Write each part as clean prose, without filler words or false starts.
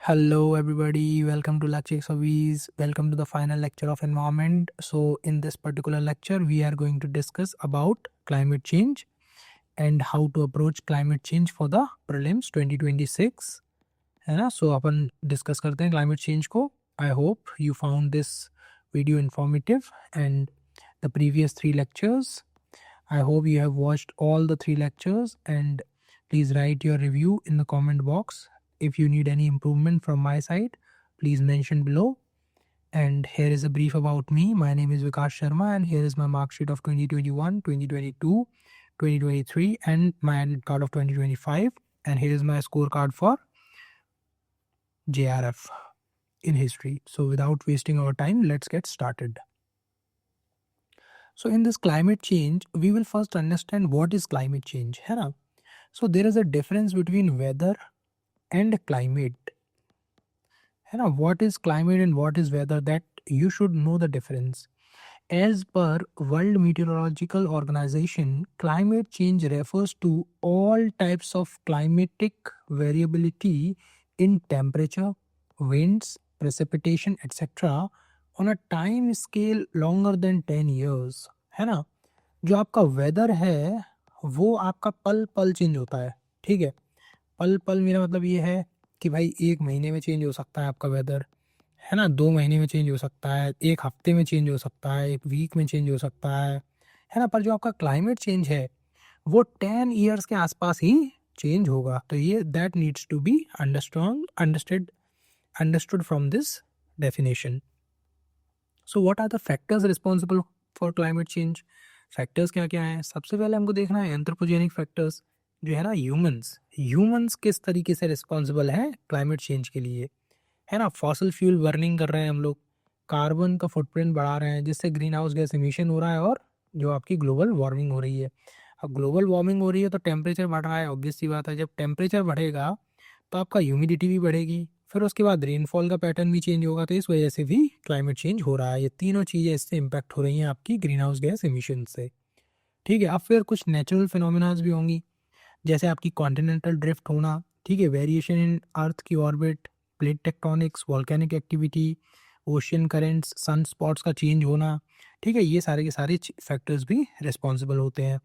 Hello, everybody. Welcome to Lecture Service. Welcome to the final lecture of environment. So, in this particular lecture, we are going to discuss about climate change and how to approach climate change for the prelims 2026. है ना? So, अपन discuss करते हैं climate change को. I hope you found this video informative and the previous 3 lectures. I hope you have watched all the 3 lectures and please write your review in the comment box. If you need any improvement from my side, please mention below. And here is a brief about me. My name is Vikas Sharma and here is my mark sheet of 2021, 2022, 2023 and my admit card of 2025. And here is my scorecard for JRF in history. So without wasting our time, let's get started. So in this climate change, we will first understand what is climate change. है ना? So there is a difference between weather and climate. है ना? What is climate and what is weather, that you should know the difference. As per World Meteorological Organization, climate change refers to all types of climatic variability in temperature, winds, precipitation, etc. on a time scale longer than 10 years. है ना? जो आपका weather है वो आपका पल पल change होता है. ठीक है, पल पल मेरा मतलब ये है कि भाई 1 महीने में चेंज हो सकता है आपका वेदर, है ना, 2 महीने में चेंज हो सकता है, 1 हफ्ते में चेंज हो सकता है, 1 वीक में चेंज हो सकता है ना. पर जो आपका क्लाइमेट चेंज है वो 10 ईयर्स के आसपास ही चेंज होगा. तो ये that needs to be understood from this definition. So what are the factors responsible for climate change. Factors क्या क्या हैं? सबसे पहले हमको देखना है एंथ्रोपोजेनिक फैक्टर्स, जो है ना ह्यूमंस किस तरीके से रिस्पॉन्सिबल है क्लाइमेट चेंज के लिए, है ना. फॉसिल फ्यूल बर्निंग कर रहे हैं हम लोग, कार्बन का फुटप्रिंट बढ़ा रहे हैं जिससे ग्रीन हाउस गैस एमिशन हो रहा है और जो आपकी ग्लोबल वार्मिंग हो रही है. अब ग्लोबल वार्मिंग हो रही है तो टेम्परेचर बढ़ रहा है, ऑब्वियस सी बात है. जब टेम्परेचर बढ़ेगा तो आपका ह्यूमिडिटी भी बढ़ेगी, फिर उसके बाद रेनफॉल का पैटर्न भी चेंज होगा. तो इस वजह से भी क्लाइमेट चेंज हो रहा है. ये तीनों चीज़ें इससे इम्पैक्ट हो रही हैं आपकी ग्रीन हाउस गैस एमिशन से. ठीक है, अब फिर कुछ नेचुरल फिनोमिनाज भी होंगी, जैसे आपकी कॉन्टिनेंटल ड्रिफ्ट होना, ठीक है, वेरिएशन इन अर्थ की orbit, plate tectonics, volcanic activity, ocean currents, sun spots का चेंज होना. ठीक है, ये सारे के सारे फैक्टर्स भी रिस्पॉन्सिबल होते हैं,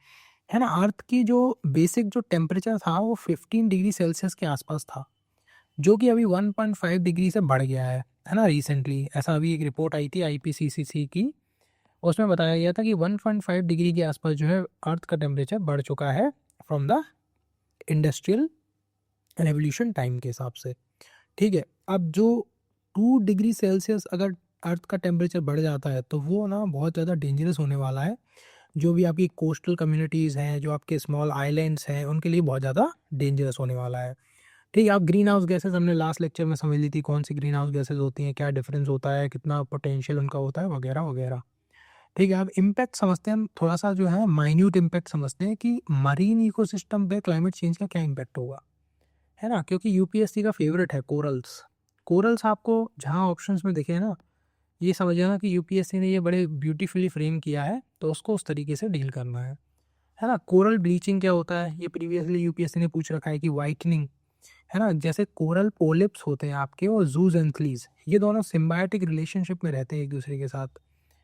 है ना. अर्थ की जो बेसिक जो टेम्परेचर था वो 15 डिग्री सेल्सियस के आसपास था, जो कि अभी 1.5 डिग्री से बढ़ गया है ना. रिसेंटली ऐसा अभी एक रिपोर्ट आई थी IPCC की, उसमें बताया गया था कि 1.5 डिग्री के आसपास जो है अर्थ का टेम्परेचर बढ़ चुका है from the industrial revolution time के हिसाब से. ठीक है, अब जो 2 डिग्री सेल्सियस अगर अर्थ का टेम्परेचर बढ़ जाता है तो वो ना बहुत ज़्यादा डेंजरस होने वाला है. जो भी आपकी कोस्टल कम्युनिटीज़ हैं, जो आपके स्मॉल आइलैंड्स हैं, उनके लिए बहुत ज़्यादा डेंजरस होने वाला है. ठीक है, आप ग्रीन हाउस गैसेस हमने लास्ट लेक्चर में समझ ली थी, कौन सी ग्रीन हाउस गैसेस होती हैं, क्या डिफरेंस होता है, कितना पोटेंशियल उनका होता है, वगैरह वगैरह. ठीक है, अब इम्पैक्ट समझते हैं हम थोड़ा सा, जो है माइन्यूट इम्पैक्ट समझते हैं कि मरीन इकोसिस्टम पे क्लाइमेट चेंज का क्या इम्पैक्ट होगा, है ना. क्योंकि यूपीएससी का फेवरेट है कोरल्स आपको जहाँ ऑप्शंस में दिखे ना, ये समझ जाना कि यूपीएससी ने ये बड़े ब्यूटीफुली फ्रेम किया है, तो उसको उस तरीके से डील करना है ना. कोरल ब्लीचिंग क्या होता है, ये प्रीवियसली यूपीएससी ने पूछ रखा है कि वाइटनिंग, है ना. जैसे कोरल पोलिप्स होते हैं आपके और जूजेंथलीज, ये दोनों सिम्बायोटिक रिलेशनशिप में रहते हैं एक दूसरे के साथ,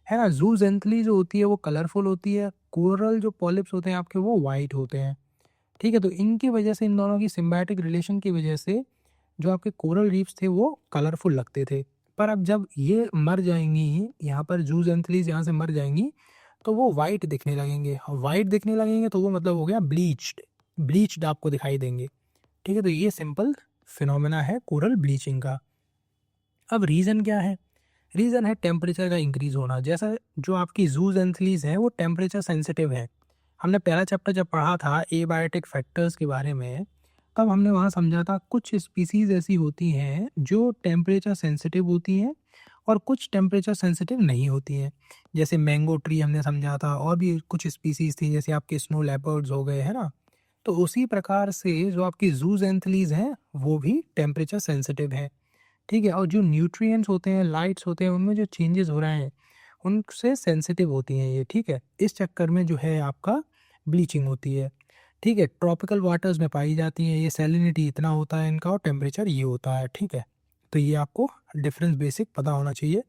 है ना. जूजेंथली जो होती है वो कलरफुल होती है, कोरल जो पॉलिप्स होते हैं आपके वो वाइट होते हैं. ठीक है, तो इनकी वजह से, इन दोनों की सिम्बायोटिक रिलेशन की वजह से जो आपके कोरल रीफ्स थे वो कलरफुल लगते थे. पर अब जब ये मर जाएंगी, यहाँ पर जूजेंथलीज यहाँ से मर जाएंगी तो वो वाइट दिखने लगेंगे, तो वो मतलब हो गया ब्लीच्ड आपको दिखाई देंगे. ठीक है, तो ये सिंपल फिनोमेना है कोरल ब्लीचिंग का. अब रीज़न क्या है? रीज़न है टेम्परेचर का इंक्रीज़ होना. जैसा जो आपकी जूजेंथलीज हैं वो टेम्परेचर सेंसिटिव है. हमने पहला चैप्टर जब पढ़ा था एबायोटिक फैक्टर्स के बारे में, तब हमने वहाँ समझा था कुछ स्पीसीज़ ऐसी होती हैं जो टेम्परेचर सेंसिटिव होती हैं और कुछ टेम्परेचर सेंसिटिव नहीं होती हैं. जैसे मैंगो ट्री हमने समझा था, और भी कुछ स्पीसीज़ थी जैसे आपके स्नो लेपर्ड्स हो गए, है ना. तो उसी प्रकार से जो आपकी जूजेंथलीज हैं वो भी टेम्परेचर सेंसिटिव हैं. ठीक है, और जो न्यूट्रिएंट्स होते हैं, लाइट्स होते हैं, उनमें जो चेंजेस हो रहे हैं उनसे सेंसिटिव होती हैं ये. ठीक है, इस चक्कर में जो है आपका ब्लीचिंग होती है. ठीक है, ट्रॉपिकल वाटर्स में पाई जाती हैं ये, सैलिनिटी इतना होता है इनका और टेम्परेचर ये होता है. ठीक है, तो ये आपको डिफरेंस बेसिक पता होना चाहिए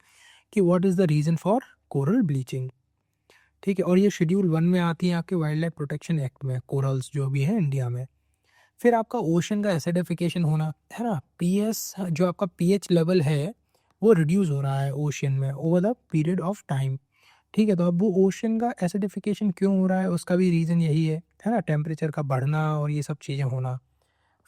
कि what is the reason for coral bleaching. ठीक है, और ये शेड्यूल 1 में आती है आपके वाइल्ड लाइफ प्रोटेक्शन एक्ट में, कोरल्स जो भी है इंडिया में। फिर आपका ओशन का एसिडिफिकेशन होना, है ना, पीएस जो आपका पीएच लेवल है वो रिड्यूस हो रहा है ओशन में over the period of time. ठीक है, तो अब वो ओशन का एसिडिफिकेशन क्यों हो रहा है, उसका भी रीज़न यही है ना, टेम्परेचर का बढ़ना और ये सब चीज़ें होना।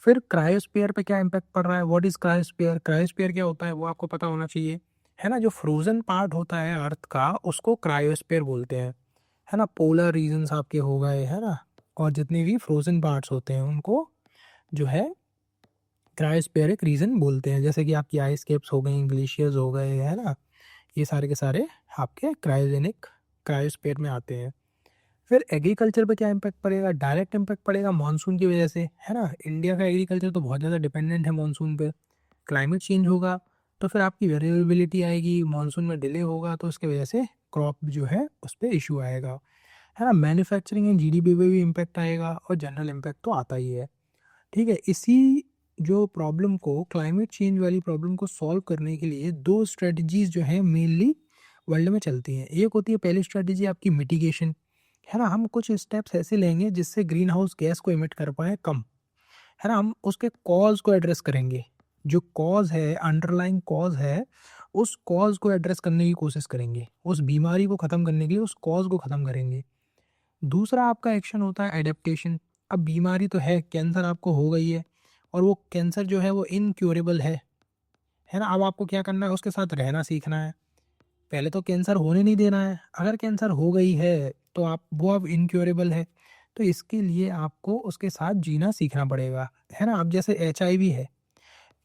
फिर क्रायोस्फीयर पे क्या इम्पैक्ट पड़ रहा है, व्हाट इज़ क्रायोस्फीयर, क्रायोस्फीयर क्या होता है वो आपको पता होना चाहिए, है ना। जो फ्रोज़न पार्ट होता है अर्थ का उसको क्रायोस्फीयर बोलते हैं, है ना। पोलर रीजन्स आपके हो गए, है ना, और जितने भी फ्रोज़न पार्ट्स होते हैं उनको जो है क्रायोस्फीयरिक रीजन बोलते हैं। जैसे कि आपकी आइस कैप्स हो गई, ग्लेशियर्स हो गए, है ना, ये सारे के सारे आपके क्रायोजेनिक क्रायोस्फीयर में आते हैं। फिर एग्रीकल्चर पे क्या इम्पैक्ट पड़ेगा, डायरेक्ट इम्पैक्ट पड़ेगा मानसून की वजह से, है ना। इंडिया का एग्रीकल्चर तो बहुत ज़्यादा डिपेंडेंट है मानसून पे। क्लाइमेट चेंज होगा तो फिर आपकी वेरिएबिलिटी आएगी, मानसून में डिले होगा तो उसकी वजह से क्रॉप जो है उस पर इशू आएगा, है ना। मैन्युफैक्चरिंग एंड जीडीपी पे भी इम्पैक्ट आएगा और जनरल इम्पैक्ट तो आता ही है। ठीक है, इसी जो प्रॉब्लम को, क्लाइमेट चेंज वाली प्रॉब्लम को सॉल्व करने के लिए दो स्ट्रेटजीज जो है मेनली वर्ल्ड में चलती हैं। एक होती है पहली स्ट्रेटजी आपकी मिटिगेशन, है ना। हम कुछ स्टेप्स ऐसे लेंगे जिससे ग्रीन हाउस गैस को इमिट कर पाए कम, है ना। हम उसके कॉज को एड्रेस करेंगे, जो कॉज है, अंडरलाइंग कॉज है, उस कॉज को एड्रेस करने की कोशिश करेंगे, उस बीमारी को ख़त्म करने के लिए उस कॉज को ख़त्म करेंगे। दूसरा आपका एक्शन होता है एडेप्टेशन। अब बीमारी तो है, कैंसर आपको हो गई है और वो कैंसर जो है वो इनक्योरेबल है ना। अब आपको क्या करना है, उसके साथ रहना सीखना है। पहले तो कैंसर होने नहीं देना है, अगर कैंसर हो गई है तो आप वो अब इनक्योरेबल है, तो इसके लिए आपको उसके साथ जीना सीखना पड़ेगा, है ना। अब जैसे एचआईवी है,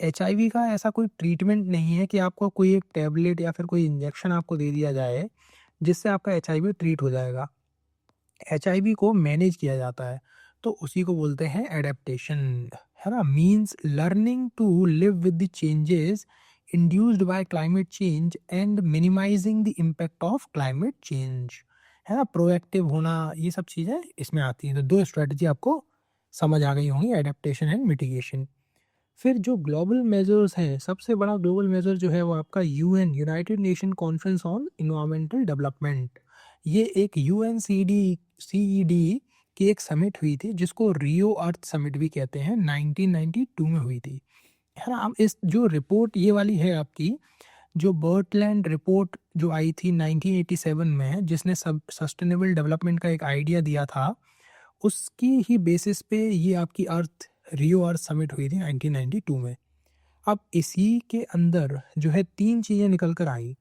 एचआईवी का ऐसा कोई ट्रीटमेंट नहीं है कि आपको कोई एक टैबलेट या फिर कोई इंजेक्शन आपको दे दिया जाए जिससे आपका एचआईवी ट्रीट हो जाएगा। एचआईवी को मैनेज किया जाता है, तो उसी को बोलते हैं एडेप्टेशन, है ना। Means learning to live with the changes induced by climate change and minimising the impact of climate change, है ना। प्रोएक्टिव होना, ये सब चीज़ें इसमें आती हैं। तो दो स्ट्रेटजी आपको समझ आ गई होंगी, एडेप्टेशन एंड मिटिगेशन। फिर जो ग्लोबल मेजर्स हैं, सबसे बड़ा ग्लोबल मेजर जो है वो आपका UN, United nation conference on environmental development. ये एक यूएनसीईडी की एक समिट हुई थी जिसको रियो अर्थ समिट भी कहते हैं, 1992 में हुई थी, है ना। अब इस जो रिपोर्ट ये वाली है आपकी, जो बर्टलैंड रिपोर्ट जो आई थी 1987 में, जिसने सब सस्टेनेबल डेवलपमेंट का एक आइडिया दिया था, उसकी ही बेसिस पे ये आपकी अर्थ रियो अर्थ समिट हुई थी 1992 में। अब इसी के अंदर जो है तीन चीज़ें निकल कर आई,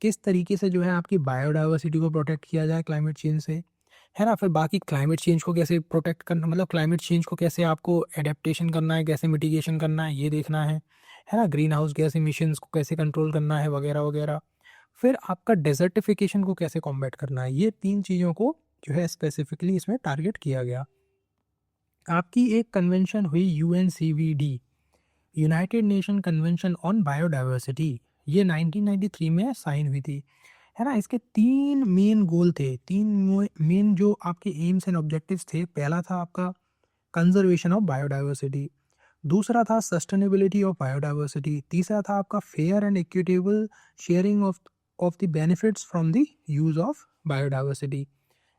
किस तरीके से जो है आपकी बायोडाइवर्सिटी को प्रोटेक्ट किया जाए क्लाइमेट चेंज से, है ना। फिर बाकी क्लाइमेट चेंज को कैसे प्रोटेक्ट करना, मतलब क्लाइमेट चेंज को कैसे आपको एडेप्टेशन करना है, कैसे मिटिगेशन करना है, ये देखना है ना। ग्रीन हाउस गैस इमिशंस को कैसे कंट्रोल करना है, वगैरह वगैरह। फिर आपका डेजर्टिफिकेशन को कैसे कॉम्बैट करना है, ये तीन चीज़ों को जो है स्पेसिफिकली इसमें टारगेट किया गया। आपकी एक कन्वेंशन हुई UNCBD, United Nation convention on biodiversity, ये 1993 में साइन हुई थी, है ना। इसके तीन मेन गोल थे, तीन मेन जो आपके एम्स एंड ऑब्जेक्टिव्स थे। पहला था आपका कंजर्वेशन ऑफ बायोडाइवर्सिटी, दूसरा था सस्टेनेबिलिटी ऑफ बायोडाइवर्सिटी, तीसरा था आपका fair and equitable sharing of the benefits from the use of biodiversity.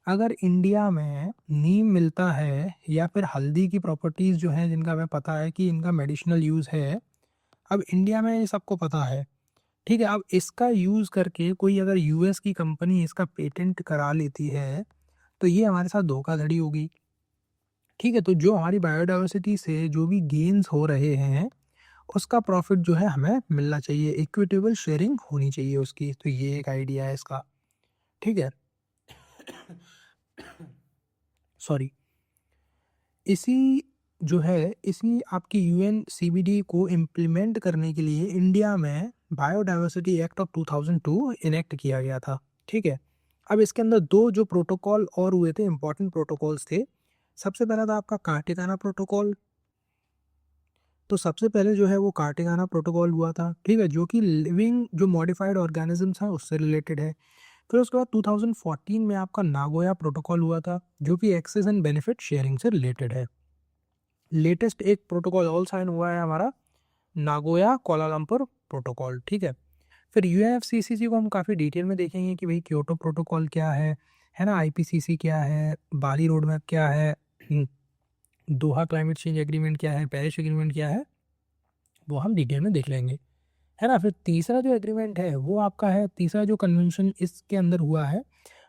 अगर इंडिया में नीम मिलता है या फिर हल्दी की प्रॉपर्टीज़ जो हैं जिनका हमें पता है कि इनका मेडिसिनल यूज़ है, अब इंडिया में ये सबको पता है, ठीक है। अब इसका यूज़ करके कोई अगर यूएस की कंपनी इसका पेटेंट करा लेती है तो ये हमारे साथ धोखाधड़ी होगी, ठीक है। तो जो हमारी बायोडाइवर्सिटी से जो भी गेन्स हो रहे हैं उसका प्रॉफिट जो है हमें मिलना चाहिए, इक्विटेबल शेयरिंग होनी चाहिए उसकी। तो ये एक आइडिया है इसका, ठीक है। सॉरी, इसी जो है इसी आपकी यूएन सीबीडी को इम्प्लीमेंट करने के लिए इंडिया में बायोडाइवर्सिटी एक्ट ऑफ 2002 इनेक्ट किया गया था, ठीक है। अब इसके अंदर दो जो प्रोटोकॉल और हुए थे, इंपॉर्टेंट प्रोटोकॉल्स थे। सबसे पहला था आपका कार्टेगाना प्रोटोकॉल। तो सबसे पहले जो है वो कार्टेगाना प्रोटोकॉल हुआ था, ठीक है, जो कि लिविंग जो मॉडिफाइड ऑर्गेनिजम्स हैं उससे रिलेटेड है। फिर उसके बाद 2014 में आपका नागोया प्रोटोकॉल हुआ था जो कि एक्सेस एंड बेनिफिट शेयरिंग से रिलेटेड है। लेटेस्ट एक प्रोटोकॉल और साइन हुआ है हमारा नागोया कोलालमपुर प्रोटोकॉल, ठीक है। फिर यूएनएफसीसीसी को हम काफ़ी डिटेल में देखेंगे कि भाई क्योटो प्रोटोकॉल क्या है ना, आईपीसीसी क्या है, बाली रोड मैप क्या है, दोहा क्लाइमेट चेंज एग्रीमेंट क्या है, पेरिस एग्रीमेंट क्या है, वो हम डिटेल में देख लेंगे, है ना। फिर तीसरा जो एग्रीमेंट है वो आपका है, तीसरा जो कन्वेंशन इसके अंदर हुआ है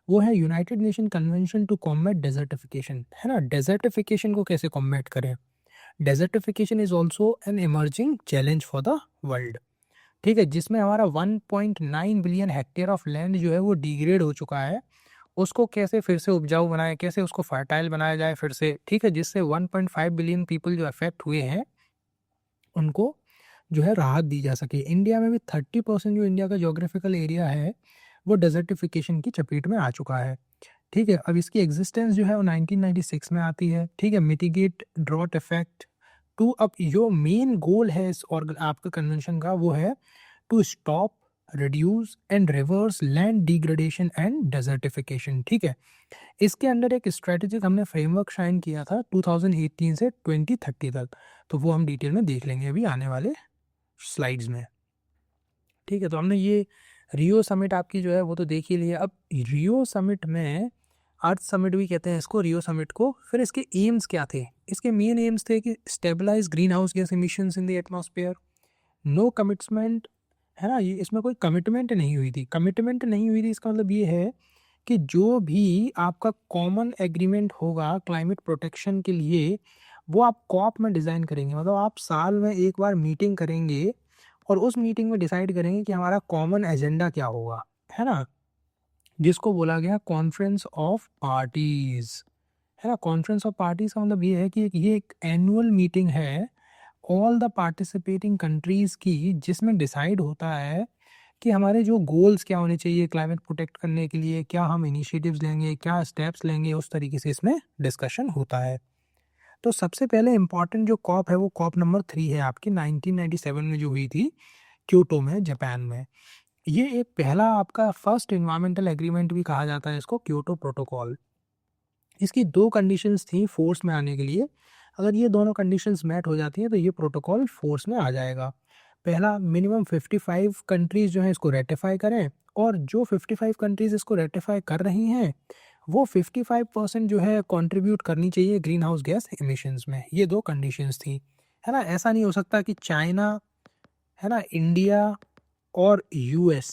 वो है United Nation convention to combat desertification, है ना। डेजर्टिफिकेशन को कैसे कॉम्बैट करें, desertification is also an emerging challenge for the world, ठीक है, जिसमें हमारा 1.9 बिलियन हेक्टेयर ऑफ लैंड जो है वो डिग्रेड हो चुका है, उसको कैसे फिर से उपजाऊ बनाए, कैसे उसको फर्टाइल बनाया जाए फिर से, ठीक है, जिससे 1.5 बिलियन पीपल जो अफेक्ट हुए हैं उनको जो है राहत दी जा सके। इंडिया में भी 30% जो इंडिया का जोग्राफिकल एरिया है वो डेजर्टिफिकेशन की चपेट में आ चुका है, ठीक है। अब इसकी एग्जिस्टेंस जो है वो 1996 में आती है, ठीक है। मिटिगेट ड्रॉट इफेक्ट टू, अब जो मेन गोल है इस और आपका कन्वेंशन का वो है to stop, reduce and reverse land degradation and desertification, ठीक है। इसके अंदर एक स्ट्रेटेजिक हमने फ्रेमवर्क शाइन किया था 2018 से 2030 तक, तो वो हम डिटेल में देख लेंगे अभी आने वाले स्लाइड्स में, ठीक है। तो हमने ये रियो समिट आपकी जो है वो तो देख ही लिया। अब रियो समिट में, अर्थ समिट भी कहते हैं इसको, रियो समिट को, फिर इसके एम्स क्या थे, इसके मेन एम्स थे कि stabilise greenhouse gas emissions in the atmosphere, no commitment, है ना, ये इसमें कोई कमिटमेंट नहीं हुई थी, कमिटमेंट नहीं हुई थी इसका मतलब ये है कि जो भी आपका कॉमन एग्रीमेंट होगा क्लाइमेट प्रोटेक्शन के लिए वो आप कॉप में डिज़ाइन करेंगे, मतलब आप साल में एक बार मीटिंग करेंगे और उस मीटिंग में डिसाइड करेंगे कि हमारा कॉमन एजेंडा क्या होगा, है ना, जिसको बोला गया कॉन्फ्रेंस ऑफ पार्टीज, है ना। कॉन्फ्रेंस ऑफ पार्टीज का मतलब ये है कि ये एक एनुअल मीटिंग है ऑल द पार्टिसिपेटिंग कंट्रीज की, जिसमें डिसाइड होता है कि हमारे जो गोल्स क्या होने चाहिए क्लाइमेट प्रोटेक्ट करने के लिए, क्या हम इनिशिएटिव्स लेंगे, क्या स्टेप्स लेंगे, उस तरीके से इसमें डिस्कशन होता है। तो सबसे पहले इम्पॉर्टेंट जो कॉप है वो कॉप नंबर 3 है आपकी, 1997 में जो हुई थी क्योटो में, जापान में। ये एक पहला आपका फर्स्ट इन्वायरमेंटल एग्रीमेंट भी कहा जाता है इसको, क्योटो प्रोटोकॉल। इसकी 2 कंडीशंस थी फोर्स में आने के लिए, अगर ये दोनों कंडीशंस मैट हो जाती हैं तो ये प्रोटोकॉल फोर्स में आ जाएगा। पहला, मिनिमम 55 कंट्रीज़ जो हैं इसको रेटिफाई करें, और जो 55 कंट्रीज़ इसको रेटिफाई कर रही हैं वो 55% जो है कंट्रीब्यूट करनी चाहिए ग्रीन हाउस गैस एमिशंस में। ये 2 कंडीशंस थी, है ना। ऐसा नहीं हो सकता कि चाइना, है ना, इंडिया और यूएस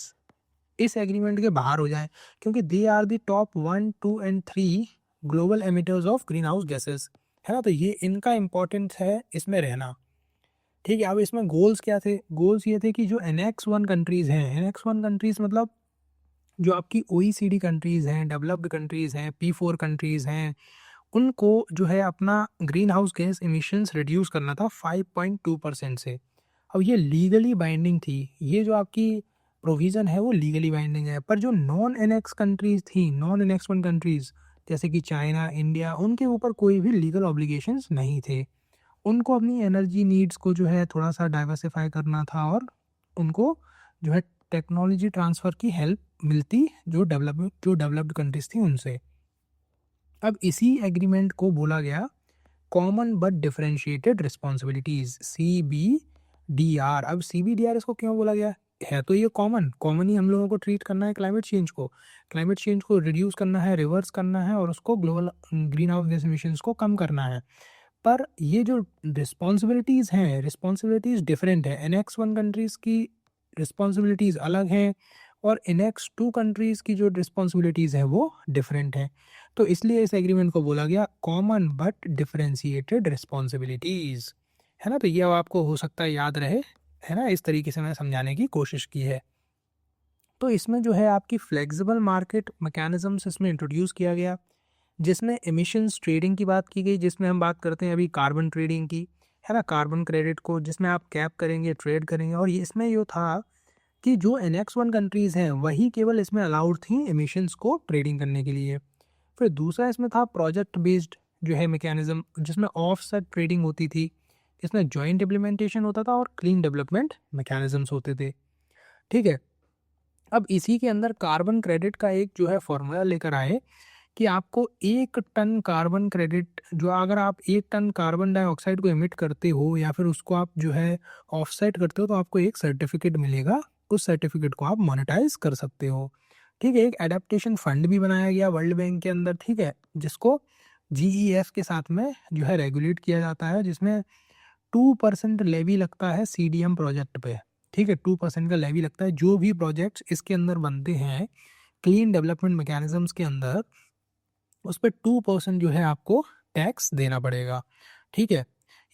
इस एग्रीमेंट के बाहर हो जाएं, क्योंकि they are the top 1, 2 and 3 global emitters of greenhouse gases, है ना। तो ये इनका इम्पोर्टेंस है इसमें रहना, ठीक है। अब इसमें गोल्स क्या थे, गोल्स ये थे कि जो NX1 कंट्रीज़ हैं, NX1 कंट्रीज़ मतलब जो आपकी OECD कंट्रीज़ हैं, डेवलप्ड कंट्रीज़ हैं, P4 कंट्रीज़ हैं, उनको जो है अपना green house gas emissions reduce करना था 5.2% से। अब ये लीगली बाइंडिंग थी, ये जो आपकी प्रोविज़न है वो लीगली बाइंडिंग है, पर जो नॉन NX कंट्रीज़ थी, नॉन NX1 कंट्रीज़ जैसे कि चाइना, इंडिया, उनके ऊपर कोई भी लीगल ऑब्लिगेशंस नहीं थे। उनको अपनी एनर्जी नीड्स को जो है थोड़ा-सा डाइवर्सिफ़ाई करना था, और उनको जो है टेक्नोलॉजी ट्रांसफ़र की हेल्प मिलती जो डेवलप्ड कंट्रीज़ थी उनसे। अब इसी एग्रीमेंट को बोला गया common but differentiated responsibilities, CBDR। अब CBDR इसको क्यों बोला गया? है तो ये कॉमन ही हम लोगों को ट्रीट करना है क्लाइमेट चेंज को रिड्यूस करना है, रिवर्स करना है, और उसको global green house gas emissions को कम करना है। पर ये जो रिस्पॉन्सिबिलिटीज़ हैं, रिस्पॉन्सिबिलिटीज़ डिफरेंट है। NX1 कंट्रीज़ की रिस्पॉन्सिबिलिटीज़ अलग हैं, और NX2 कंट्रीज़ की जो रिस्पॉन्सिबिलिटीज़ है वो डिफरेंट है। तो इसलिए इस एग्रीमेंट को बोला गया कॉमन बट डिफरेंशिएटेड रिस्पॉन्सिबिलिटीज़, है ना। तो ये अब आपको हो सकता है याद रहे, है ना, इस तरीके से मैंने समझाने की कोशिश की है। तो इसमें जो है आपकी फ्लेक्सिबल मार्केट मैकेनिज्म्स इसमें इंट्रोड्यूस किया गया, जिसमें एमिशंस ट्रेडिंग की बात की गई, जिसमें हम बात करते हैं अभी कार्बन ट्रेडिंग की, है ना, कार्बन क्रेडिट को जिसमें आप कैप करेंगे, ट्रेड करेंगे। और ये इसमें ये था कि जो NX1 कंट्रीज़ हैं वही केवल इसमें अलाउड थी एमिशंस को ट्रेडिंग करने के लिए। फिर दूसरा इसमें था प्रोजेक्ट बेस्ड जो है मैकेनिज्म, जिसमें ऑफसेट ट्रेडिंग होती थी, इसमें जॉइंट इम्प्लीमेंटेशन होता था, और क्लीन डेवलपमेंट मैकेनिज्म्स होते थे, ठीक है। अब इसी के अंदर कार्बन क्रेडिट का एक जो है फॉर्मूला लेकर आए कि आपको 1 टन कार्बन क्रेडिट, जो अगर आप 1 टन कार्बन डाइऑक्साइड को एमिट करते हो या फिर उसको आप जो है ऑफसेट करते हो, तो आपको एक सर्टिफिकेट मिलेगा। उस सर्टिफिकेट को आप मोनेटाइज कर सकते हो। ठीक है, एक एडेप्टेशन फंड भी बनाया गया वर्ल्ड बैंक के अंदर, ठीक है, जिसको जीईएफ के साथ में जो है रेगुलेट किया जाता है, जिसमें 2% लेवी लगता है सीडीएम प्रोजेक्ट पे। ठीक है, 2% का लेवी लगता है। जो भी प्रोजेक्ट्स इसके अंदर बनते हैं क्लीन डेवलपमेंट मैकेनिज्म्स के अंदर, उस पर 2% जो है आपको टैक्स देना पड़ेगा। ठीक है,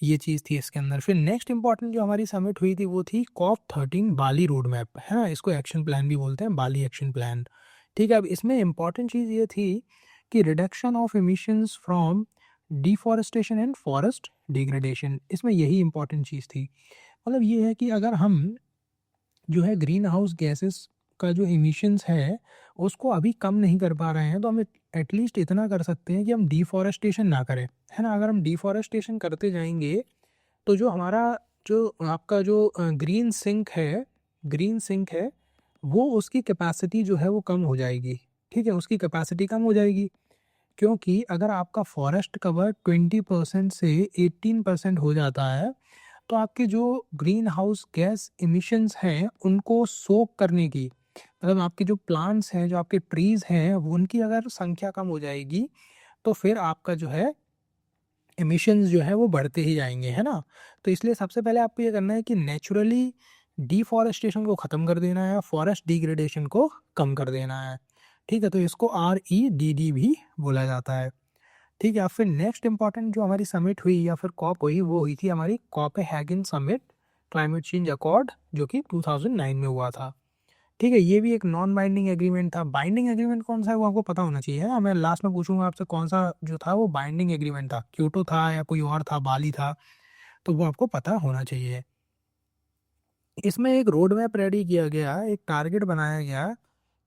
ये चीज़ थी इसके अंदर। फिर नेक्स्ट इंपॉर्टेंट जो हमारी समिट हुई थी वो थी COP13 बाली रोड मैप, है ना, इसको एक्शन प्लान भी बोलते हैं, बाली एक्शन प्लान। ठीक है, अब इसमें इंपॉर्टेंट चीज़ ये थी कि reduction of emissions from deforestation and forest degradation, इसमें यही इंपॉर्टेंट चीज़ थी। मतलब ये है कि अगर हम जो है ग्रीन हाउस गैसेस का जो इमिशंस है उसको अभी कम नहीं कर पा रहे हैं, तो हम एटलीस्ट इतना कर सकते हैं कि हम डिफॉरेस्टेशन ना करें, है ना। अगर हम डिफॉरेस्टेशन करते जाएंगे तो जो हमारा जो आपका जो ग्रीन सिंक है वो उसकी कैपेसिटी जो है वो कम हो जाएगी। ठीक है, उसकी कैपेसिटी कम हो जाएगी, क्योंकि अगर आपका फॉरेस्ट कवर 20% से 18% हो जाता है, तो आपके जो ग्रीन हाउस गैस इमिशंस हैं उनको सोक करने की, मतलब आपके जो प्लांट्स हैं, जो आपके ट्रीज हैं, वो उनकी अगर संख्या कम हो जाएगी तो फिर आपका जो है एमिशंस जो है वो बढ़ते ही जाएंगे, है ना। तो इसलिए सबसे पहले आपको ये करना है कि नेचुरली डिफॉरेस्टेशन को ख़त्म कर देना है, फॉरेस्ट डिग्रेडेशन को कम कर देना है। ठीक है, तो इसको REDD भी बोला जाता है। ठीक है, अब फिर नेक्स्ट इंपॉर्टेंट जो हमारी समिट हुई या फिर कॉप हुई वो हुई थी हमारी Copenhagen summit climate change accord, जो कि 2009 में हुआ था। ठीक है, ये भी एक नॉन बाइंडिंग एग्रीमेंट था। बाइंडिंग एग्रीमेंट कौन सा है वो आपको पता होना चाहिए, है ना। मैं लास्ट में पूछूंगा आपसे कौन सा जो था वो बाइंडिंग एग्रीमेंट था, क्योटो था या कोई और था, बाली था, तो वो आपको पता होना चाहिए। इसमें एक रोड मैप रेडी किया गया, एक टारगेट बनाया गया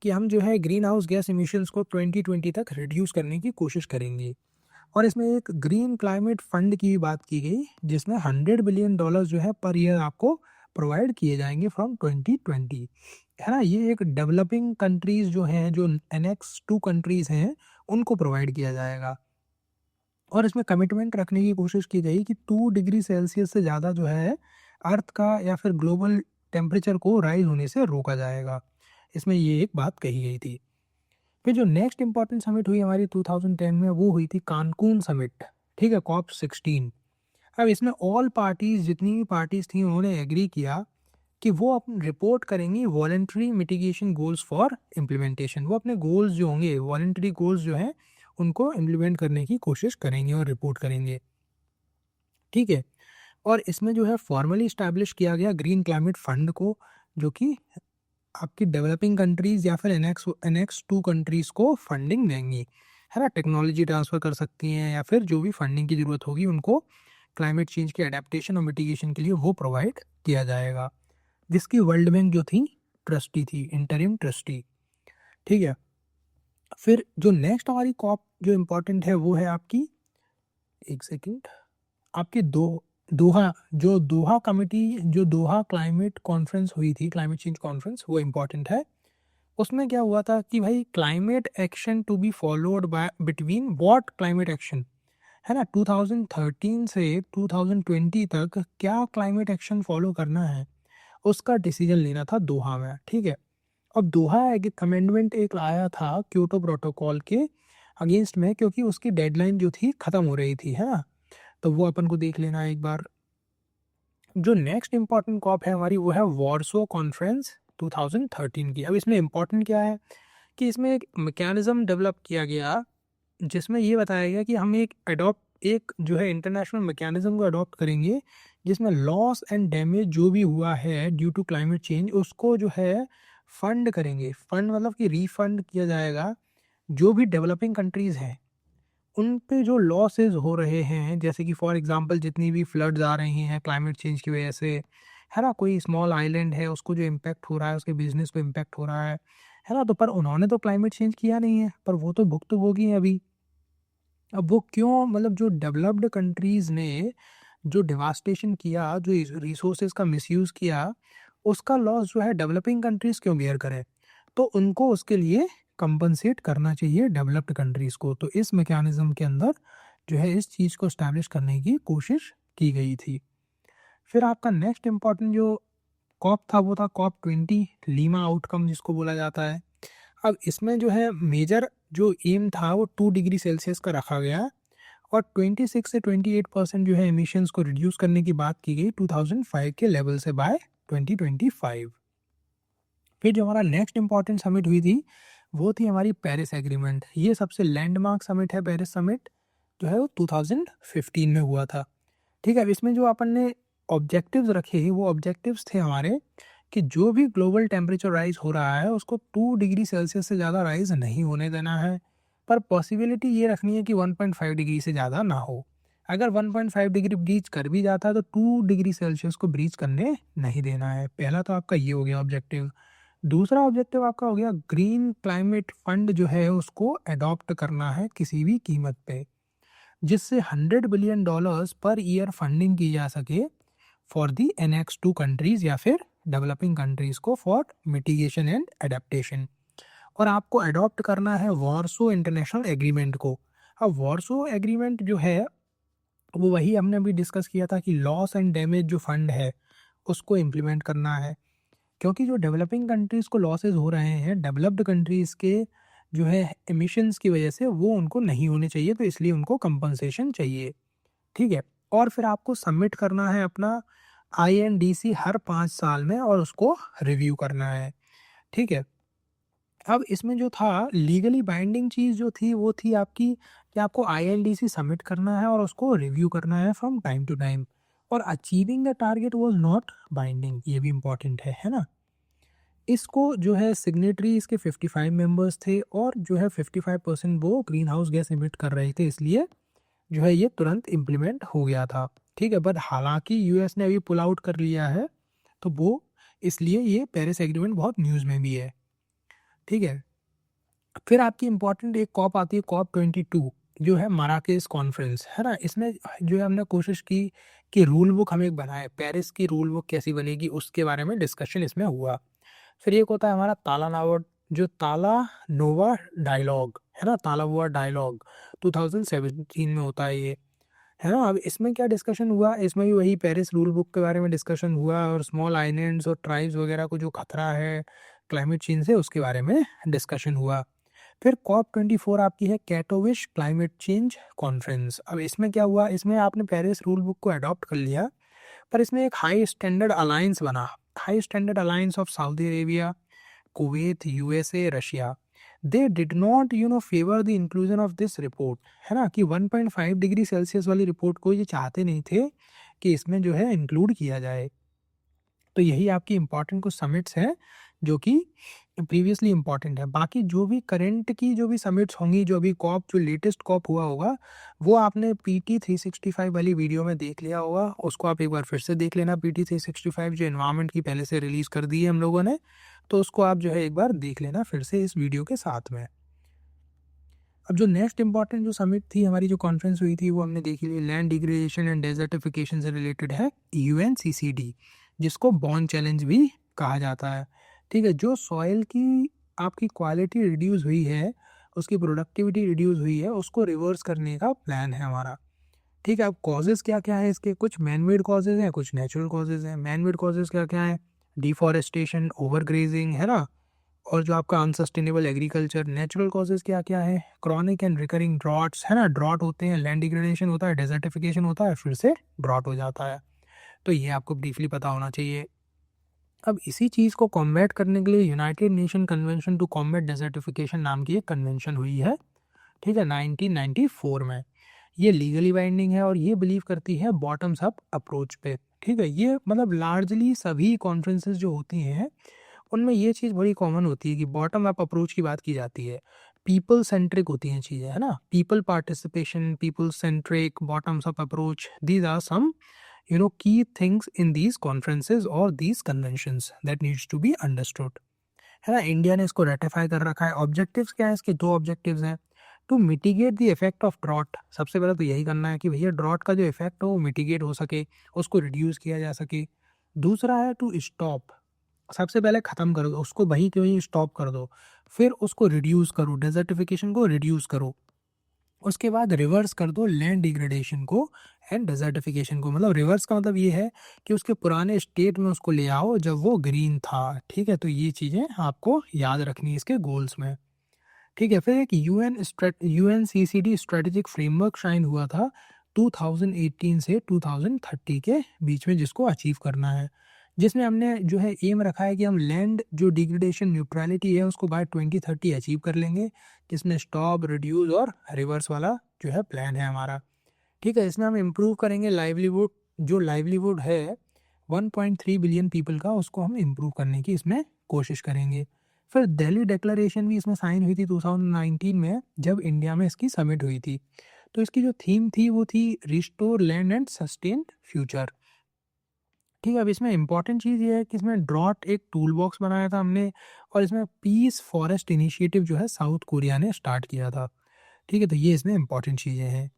कि हम जो है ग्रीन हाउस गैस इमिशंस को 2020 तक रिड्यूस करने की कोशिश करेंगे। और इसमें एक ग्रीन क्लाइमेट फंड की भी बात की गई, जिसमें $100 बिलियन जो है पर ईयर आपको प्रोवाइड किए जाएंगे फ्रॉम 2020, है ना। ये एक डेवलपिंग कंट्रीज जो हैं, जो NX2 कंट्रीज हैं, उनको प्रोवाइड किया जाएगा। और इसमें कमिटमेंट रखने की कोशिश की गई कि 2 डिग्री सेल्सियस से ज़्यादा जो है अर्थ का या फिर ग्लोबल टेम्परेचर को राइज होने से रोका जाएगा। इसमें ये एक बात कही गई थी। फिर जो नेक्स्ट इंपॉर्टेंट समिट हुई हमारी 2010 में वो हुई थी कानकून समिट। ठीक है, COP16। अब इसमें ऑल पार्टीज, जितनी भी पार्टीज थी, उन्होंने एग्री किया कि वो अपनी रिपोर्ट करेंगी voluntary mitigation goals for implementation. वो अपने गोल्स जो होंगे, वॉलेंट्री गोल्स जो हैं, उनको इम्प्लीमेंट करने की कोशिश करेंगे और रिपोर्ट करेंगे। ठीक है, और इसमें जो है फॉर्मली इस्टेब्लिश किया गया ग्रीन क्लाइमेट फंड को, जो कि आपकी डेवलपिंग कंट्रीज या फिर NX2 कंट्रीज को फंडिंग देंगी, है ना। टेक्नोलॉजी ट्रांसफ़र कर सकती हैं या फिर जो भी फंडिंग की ज़रूरत होगी उनको क्लाइमेट चेंज के अडेप्टेशन और मिटिगेशन के लिए वो प्रोवाइड किया जाएगा, जिसकी वर्ल्ड बैंक जो थी ट्रस्टी थी, इंटरिम ट्रस्टी। ठीक है, फिर जो नेक्स्ट हमारी कॉप जो इम्पोर्टेंट है वो है आपकी, एक सेकेंड, आपकी दोहा कमिटी, जो दोहा क्लाइमेट कॉन्फ्रेंस हुई थी, क्लाइमेट चेंज कॉन्फ्रेंस, वो इम्पोर्टेंट है। उसमें क्या हुआ था कि भाई climate action to be followed by between what climate action, है ना, 2013 से 2020 तक क्या क्लाइमेट एक्शन फॉलो करना है, उसका डिसीजन लेना था दोहा में। ठीक है, अब दोहा एक अमेंडमेंट एक लाया था क्योटो प्रोटोकॉल के अगेंस्ट में, क्योंकि उसकी डेडलाइन जो थी ख़त्म हो रही थी, है ना। तो वो अपन को देख लेना है एक बार। जो नेक्स्ट इम्पॉर्टेंट कॉप है हमारी वो है वॉर्सो कॉन्फ्रेंस 2013 की। अब इसमें इम्पॉर्टेंट क्या है कि इसमें एक मैकेनिज़्म डेवलप किया गया, जिसमें ये बताया गया कि हम एक जो है इंटरनेशनल मैकेनिज़्म को अडॉप्ट करेंगे, जिसमें लॉस एंड डैमेज जो भी हुआ है ड्यू टू क्लाइमेट चेंज उसको जो है फंड करेंगे। फंड मतलब कि रिफंड किया जाएगा जो भी डेवलपिंग कंट्रीज़ हैं उन पे जो लॉसेस हो रहे हैं, जैसे कि फॉर एग्जांपल जितनी भी फ्लड्स आ रही हैं क्लाइमेट चेंज की वजह से, है ना। कोई स्मॉल आइलैंड है उसको जो इम्पैक्ट हो रहा है, उसके बिजनेस को इम्पैक्ट हो रहा है ना। तो पर उन्होंने तो क्लाइमेट चेंज किया नहीं है, पर वो तो भुक्तभोगी हैं अभी। अब वो क्यों, मतलब जो डेवलप्ड कंट्रीज़ ने जो डिवास्टेशन किया, जो रिसोर्सेज का मिसयूज़ किया, उसका लॉस जो है डेवलपिंग कंट्रीज़ क्यों बेयर करें। तो उनको उसके लिए कंपनसेट करना चाहिए डेवलप्ड कंट्रीज़ को। तो इस मैकेनिज़्म के अंदर जो है इस चीज़ को एस्टैब्लिश करने की कोशिश की गई थी। फिर आपका नेक्स्ट इम्पॉर्टेंट जो कॉप था वो था कॉप 20 लीमा आउटकम जिसको बोला जाता है। अब इसमें जो है मेजर जो एम था वो 2 डिग्री सेल्सियस का रखा गया और 26 से 28% जो है एमिशंस को रिड्यूस करने की बात की गई 2005 के लेवल से बाय 2025। फिर जो हमारा नेक्स्ट इम्पॉर्टेंट समिट हुई थी वो थी हमारी पेरिस एग्रीमेंट। ये सबसे लैंडमार्क समिट है पेरिस समिट, जो है वो 2015 में हुआ था। ठीक है, अब इसमें जो अपन ने ऑब्जेक्टिव्स रखे वो ऑब्जेक्टिव्स थे हमारे कि जो भी ग्लोबल टेम्परेचर राइज हो रहा है उसको 2 डिग्री सेल्सियस से ज़्यादा राइज नहीं होने देना है, पर पॉसिबिलिटी ये रखनी है कि 1.5 डिग्री से ज़्यादा ना हो। अगर 1.5 डिग्री ब्रीच कर भी जाता है तो 2 डिग्री सेल्सियस को ब्रीच करने नहीं देना है। पहला तो आपका ये हो गया ऑब्जेक्टिव। दूसरा ऑब्जेक्टिव आपका हो गया ग्रीन क्लाइमेट फंड जो है उसको अडॉप्ट करना है किसी भी कीमत पे, जिससे $100 बिलियन पर ईयर फंडिंग की जा सके फॉर दी NX2 कंट्रीज या फिर डेवलपिंग कंट्रीज को फॉर मिटिगेशन एंड एडेप्टेशन। और आपको अडॉप्ट करना है वार्सो इंटरनेशनल एग्रीमेंट को। अब वार्सो एग्रीमेंट जो है वो वही हमने अभी डिस्कस किया था कि लॉस एंड डैमेज जो फंड है उसको इम्प्लीमेंट करना है, क्योंकि जो डेवलपिंग कंट्रीज़ को लॉसेस हो रहे हैं डेवलप्ड कंट्रीज़ के जो है एमिशंस की वजह से वो उनको नहीं होने चाहिए, तो इसलिए उनको कंपनसेशन चाहिए। ठीक है, और फिर आपको सबमिट करना है अपना INDC हर 5 साल में और उसको रिव्यू करना है। ठीक है, अब इसमें जो था लीगली बाइंडिंग चीज़ जो थी वो थी आपकी कि आपको INDC सबमिट करना है और उसको रिव्यू करना है फ्रॉम टाइम टू टाइम, और achieving the target was not binding, ये भी इम्पॉर्टेंट है ना। इसको जो है सिग्नेटरी इसके 55 मेंबर्स थे और जो है 55% वो ग्रीन हाउस गैस इमिट कर रहे थे, इसलिए जो है ये तुरंत इम्प्लीमेंट हो गया था। ठीक है, बट हालांकि यूएस ने अभी पुल आउट कर लिया है, तो वो इसलिए ये पेरिस एग्रीमेंट बहुत न्यूज़ में भी है। ठीक है, फिर आपकी इम्पोर्टेंट एक कॉप आती है कॉप 22 जो है मराकेश कॉन्फ्रेंस, है ना। इसमें जो है हमने कोशिश की कि रूल बुक हम एक बनाए, पेरिस की रूल बुक कैसी बनेगी उसके बारे में डिस्कशन इसमें हुआ। फिर एक होता है हमारा ताला नोवा डायलॉग, है ना, ताला हुआ डायलॉग 2017 में होता है ये, है ना। अब इसमें क्या डिस्कशन हुआ, इसमें भी वही पेरिस रूल बुक के बारे में डिस्कशन हुआ और स्मॉल आइलैंड्स और ट्राइब्स वगैरह को जो खतरा है क्लाइमेट चेंज से उसके बारे में डिस्कशन हुआ। फिर कॉप 24 आपकी है कैटोविश क्लाइमेट चेंज कॉन्फ्रेंस। अब इसमें क्या हुआ, इसमें आपने पेरिस रूल बुक को अडॉप्ट कर लिया, पर इसमें एक हाई स्टैंडर्ड अलायंस बना, high standard alliance of Saudi Arabia, Kuwait, USA, Russia. They did not favour the inclusion of this report, है ना, कि 1.5 डिग्री सेल्सियस वाली रिपोर्ट को ये चाहते नहीं थे कि इसमें जो है इंक्लूड किया जाए। तो यही आपकी इम्पॉर्टेंट कुछ समिट्स हैं जो कि प्रीवियसली इम्पॉर्टेंट है। बाकी जो भी करंट की जो भी समिट्स होंगी, जो अभी कॉप जो लेटेस्ट कॉप हुआ होगा वो आपने PT 365 वाली वीडियो में देख लिया होगा, उसको आप एक बार फिर से देख लेना। PT 365 जो एनवायरनमेंट की पहले से रिलीज़ कर दी है हम लोगों ने, तो उसको आप जो है एक बार देख लेना फिर से इस वीडियो के साथ में। अब जो नेक्स्ट इंपॉर्टेंट जो समिट थी हमारी, जो कॉन्फ्रेंस हुई थी, वो हमने देखी ली, लैंड डिग्रेडेशन एंड डेजर्टिफिकेशन से रिलेटेड है, UNCCD, जिसको बॉन चैलेंज भी कहा जाता है। ठीक है, जो सॉइल की आपकी क्वालिटी रिड्यूस हुई है, उसकी प्रोडक्टिविटी रिड्यूस हुई है, उसको रिवर्स करने का प्लान है हमारा। ठीक है, अब कॉजेज़ क्या क्या है इसके, कुछ मैन मेड कॉजेज़ हैं, कुछ नेचुरल कॉजेज़ हैं। मैन मेड कॉजेज़ क्या क्या हैं, डिफॉरेस्टेशन, ओवरग्रेजिंग, है ना, और जो आपका अनसस्टेनेबल एग्रीकल्चर। नेचुरल कॉजेज़ क्या क्या है, क्रॉनिक एंड रिकरिंग ड्रॉट्स, है ना, ड्रॉट होते हैं, लैंड डिग्रेडेशन होता है, डेजर्टिफिकेशन होता है, फिर से ड्रॉट हो जाता है। तो ये आपको ब्रीफली पता होना चाहिए। अब इसी चीज़ को कॉम्बैट करने के लिए United Nation convention to combat desertification नाम की एक कन्वेंशन हुई है, ठीक है, 1994 में। ये लीगली बाइंडिंग है और ये बिलीव करती है बॉटम्स अप अप्रोच पे। ठीक है, ये मतलब लार्जली सभी कॉन्फ्रेंसेस जो होती हैं उनमें ये चीज़ बड़ी कॉमन होती है कि बॉटम अप अप्रोच की बात की जाती है, पीपल सेंट्रिक होती हैं चीज़ें, है ना, people participation, people centric, bottoms up approach, these are some key things in these conferences or these conventions that needs to be understood, है ना। इंडिया ने इसको रेटिफाई कर रखा है। ऑब्जेक्टिव्स क्या है इसके, 2 ऑब्जेक्टिव्स हैं। To mitigate the effect of drought, सबसे पहले तो यही करना है कि भैया ड्रॉट का जो इफेक्ट हो वो मिटिगेट हो सके, उसको रिड्यूस किया जा सके। दूसरा है टू स्टॉप सबसे पहले ख़त्म कर दो उसको, वहीं के वहीं स्टॉप कर दो। फिर उसको रिड्यूस करो, डेजर्टिफिकेशन को रिड्यूस करो। उसके बाद रिवर्स कर दो लैंड डिग्रेडेशन को एंड डेजर्टिफिकेशन को। मतलब रिवर्स का मतलब ये है कि उसके पुराने स्टेट में उसको ले आओ जब वो ग्रीन था। ठीक है, तो ये चीज़ें आपको याद रखनी है इसके गोल्स में। ठीक है, फिर एक यूएनसीसीडी स्ट्रेटेजिक फ्रेमवर्क शाइन हुआ था 2018 से 2030 के बीच में, जिसको अचीव करना है, जिसमें हमने जो है एम रखा है कि हम लैंड जो डिग्रेडेशन न्यूट्रलिटी है उसको बाय 2030 अचीव कर लेंगे, जिसमें स्टॉप, रिड्यूस और रिवर्स वाला जो है प्लान है हमारा। ठीक है, इसमें हम इम्प्रूव करेंगे लाइवलीहुड, जो लाइवलीहुड है 1.3 बिलियन पीपल का, उसको हम इम्प्रूव करने की इसमें कोशिश करेंगे। फिर दिल्ली डिक्लेरेशन भी इसमें साइन हुई थी 2019 में, जब इंडिया में इसकी समिट हुई थी। तो इसकी जो थीम थी वो थी restore land and sustain future. ठीक है, अब इसमें इंपॉर्टेंट चीज़ ये है कि इसमें ड्रॉट एक टूल बॉक्स बनाया था हमने, और इसमें पीस फॉरेस्ट इनिशिएटिव जो है साउथ कोरिया ने स्टार्ट किया था। ठीक है, तो ये इसमें इंपॉर्टेंट चीज़ें हैं।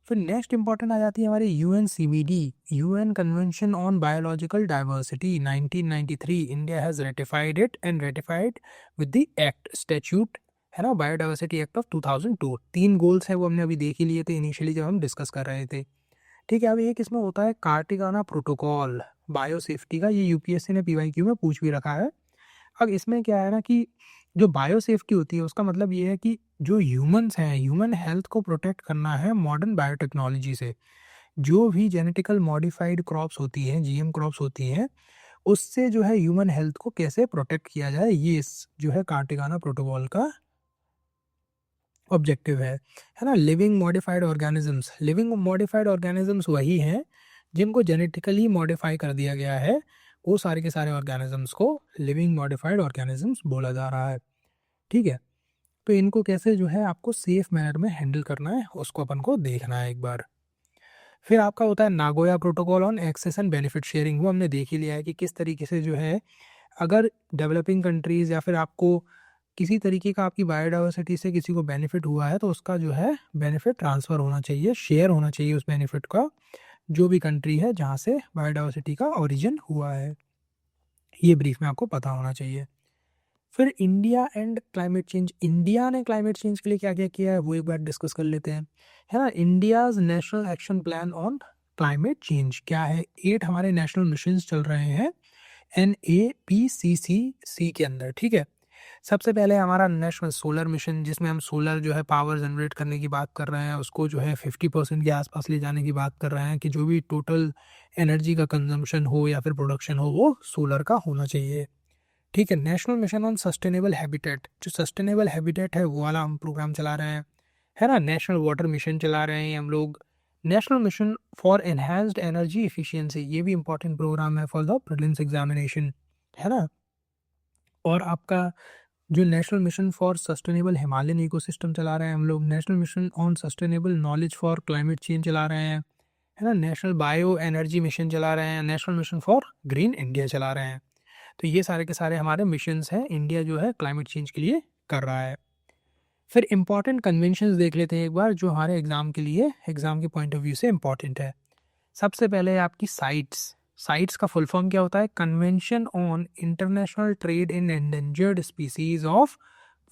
फिर नेक्स्ट इंपॉर्टेंट आ जाती है हमारी UNCBD, UN convention on biological diversity 1993। India has ratified it and ratified with the act statute, है ना, बायोडाइवर्सिटी एक्ट ऑफ 2002। 3 गोल्स है वो हमने अभी देख ही लिए थे इनिशियली जब हम डिस्कस कर रहे थे। ठीक है, अब एक इसमें होता है कार्टिगाना प्रोटोकॉल बायो सेफ्टी का, ये यूपीएससी ने पीवाईक्यू में पूछ भी रखा है। अब इसमें क्या है ना कि जो बायो सेफ्टी होती है उसका मतलब ये है कि जो ह्यूमंस हैं, ह्यूमन हेल्थ को प्रोटेक्ट करना है मॉडर्न बायोटेक्नोलॉजी से। जो भी जेनेटिकल मॉडिफाइड क्रॉप्स होती हैं, जीएम क्रॉप्स होती हैं, उससे जो है ह्यूमन हेल्थ को कैसे प्रोटेक्ट किया जाए, ये इस जो है कार्टिगाना प्रोटोकॉल का ऑब्जेक्टिव है ना। Living modified organisms, living modified organisms वही हैं जिनको जेनेटिकली मॉडिफाई कर दिया गया है, वो सारे के सारे ऑर्गेनिजम्स को लिविंग मॉडिफाइड ऑर्गेनिजम्स बोला जा रहा है। ठीक है, तो इनको कैसे जो है आपको सेफ मैनर में हैंडल करना है उसको अपन को देखना है एक बार। फिर आपका होता है Nagoya protocol on access and benefit sharing, वो हमने देख ही लिया है कि किस तरीके से जो है अगर डेवलपिंग कंट्रीज़ या फिर आपको किसी तरीके का आपकी बायोडाइवर्सिटी से किसी को बेनिफिट हुआ है तो उसका जो है बेनिफिट ट्रांसफ़र होना चाहिए, शेयर होना चाहिए उस बेनिफिट का, जो भी कंट्री है जहाँ से बायोडाइवर्सिटी का ओरिजिन हुआ है। ये ब्रीफ में आपको पता होना चाहिए। फिर India and climate change, India ने क्लाइमेट चेंज के लिए क्या क्या किया है वो एक बार डिस्कस कर लेते हैं, है ना। India's national action plan on climate change क्या है, 8 हमारे नेशनल मिशंस चल रहे हैं NAPCC के अंदर। ठीक है, सबसे पहले हमारा नेशनल सोलर मिशन, जिसमें हम सोलर जो है पावर जनरेट करने की बात कर रहे हैं, उसको जो है 50% के आसपास ले जाने की बात कर रहे हैं कि जो भी टोटल एनर्जी का कंजम्पशन हो या फिर प्रोडक्शन हो वो सोलर का होना चाहिए। ठीक है, national mission on sustainable habitat, जो सस्टेनेबल हैबिटेट है वो वाला हम प्रोग्राम चला रहे हैं, है ना। नेशनल वाटर मिशन चला रहे हैं हम लोग। National mission for enhanced energy efficiency, ये भी इंपॉर्टेंट प्रोग्राम है फॉर द प्रीलिम्स एग्जामिनेशन, है ना। और आपका जो national mission for sustainable Himalayan ecosystem चला रहे हैं हम लोग। National mission on sustainable knowledge for climate change चला रहे हैं, है ना। नेशनल बायो एनर्जी मिशन चला रहे हैं, national mission for green India चला रहे हैं। तो ये सारे के सारे हमारे मिशंस हैं इंडिया जो है क्लाइमेट चेंज के लिए कर रहा है। फिर इंपॉर्टेंट कन्वेंशंस देख लेते हैं एक बार, जो हमारे एग्ज़ाम के लिए, एग्ज़ाम के पॉइंट ऑफ व्यू से इंपॉर्टेंट है। सबसे पहले है आपकी साइट्स। साइट्स का फुल फॉर्म क्या होता है, convention on international trade in endangered species of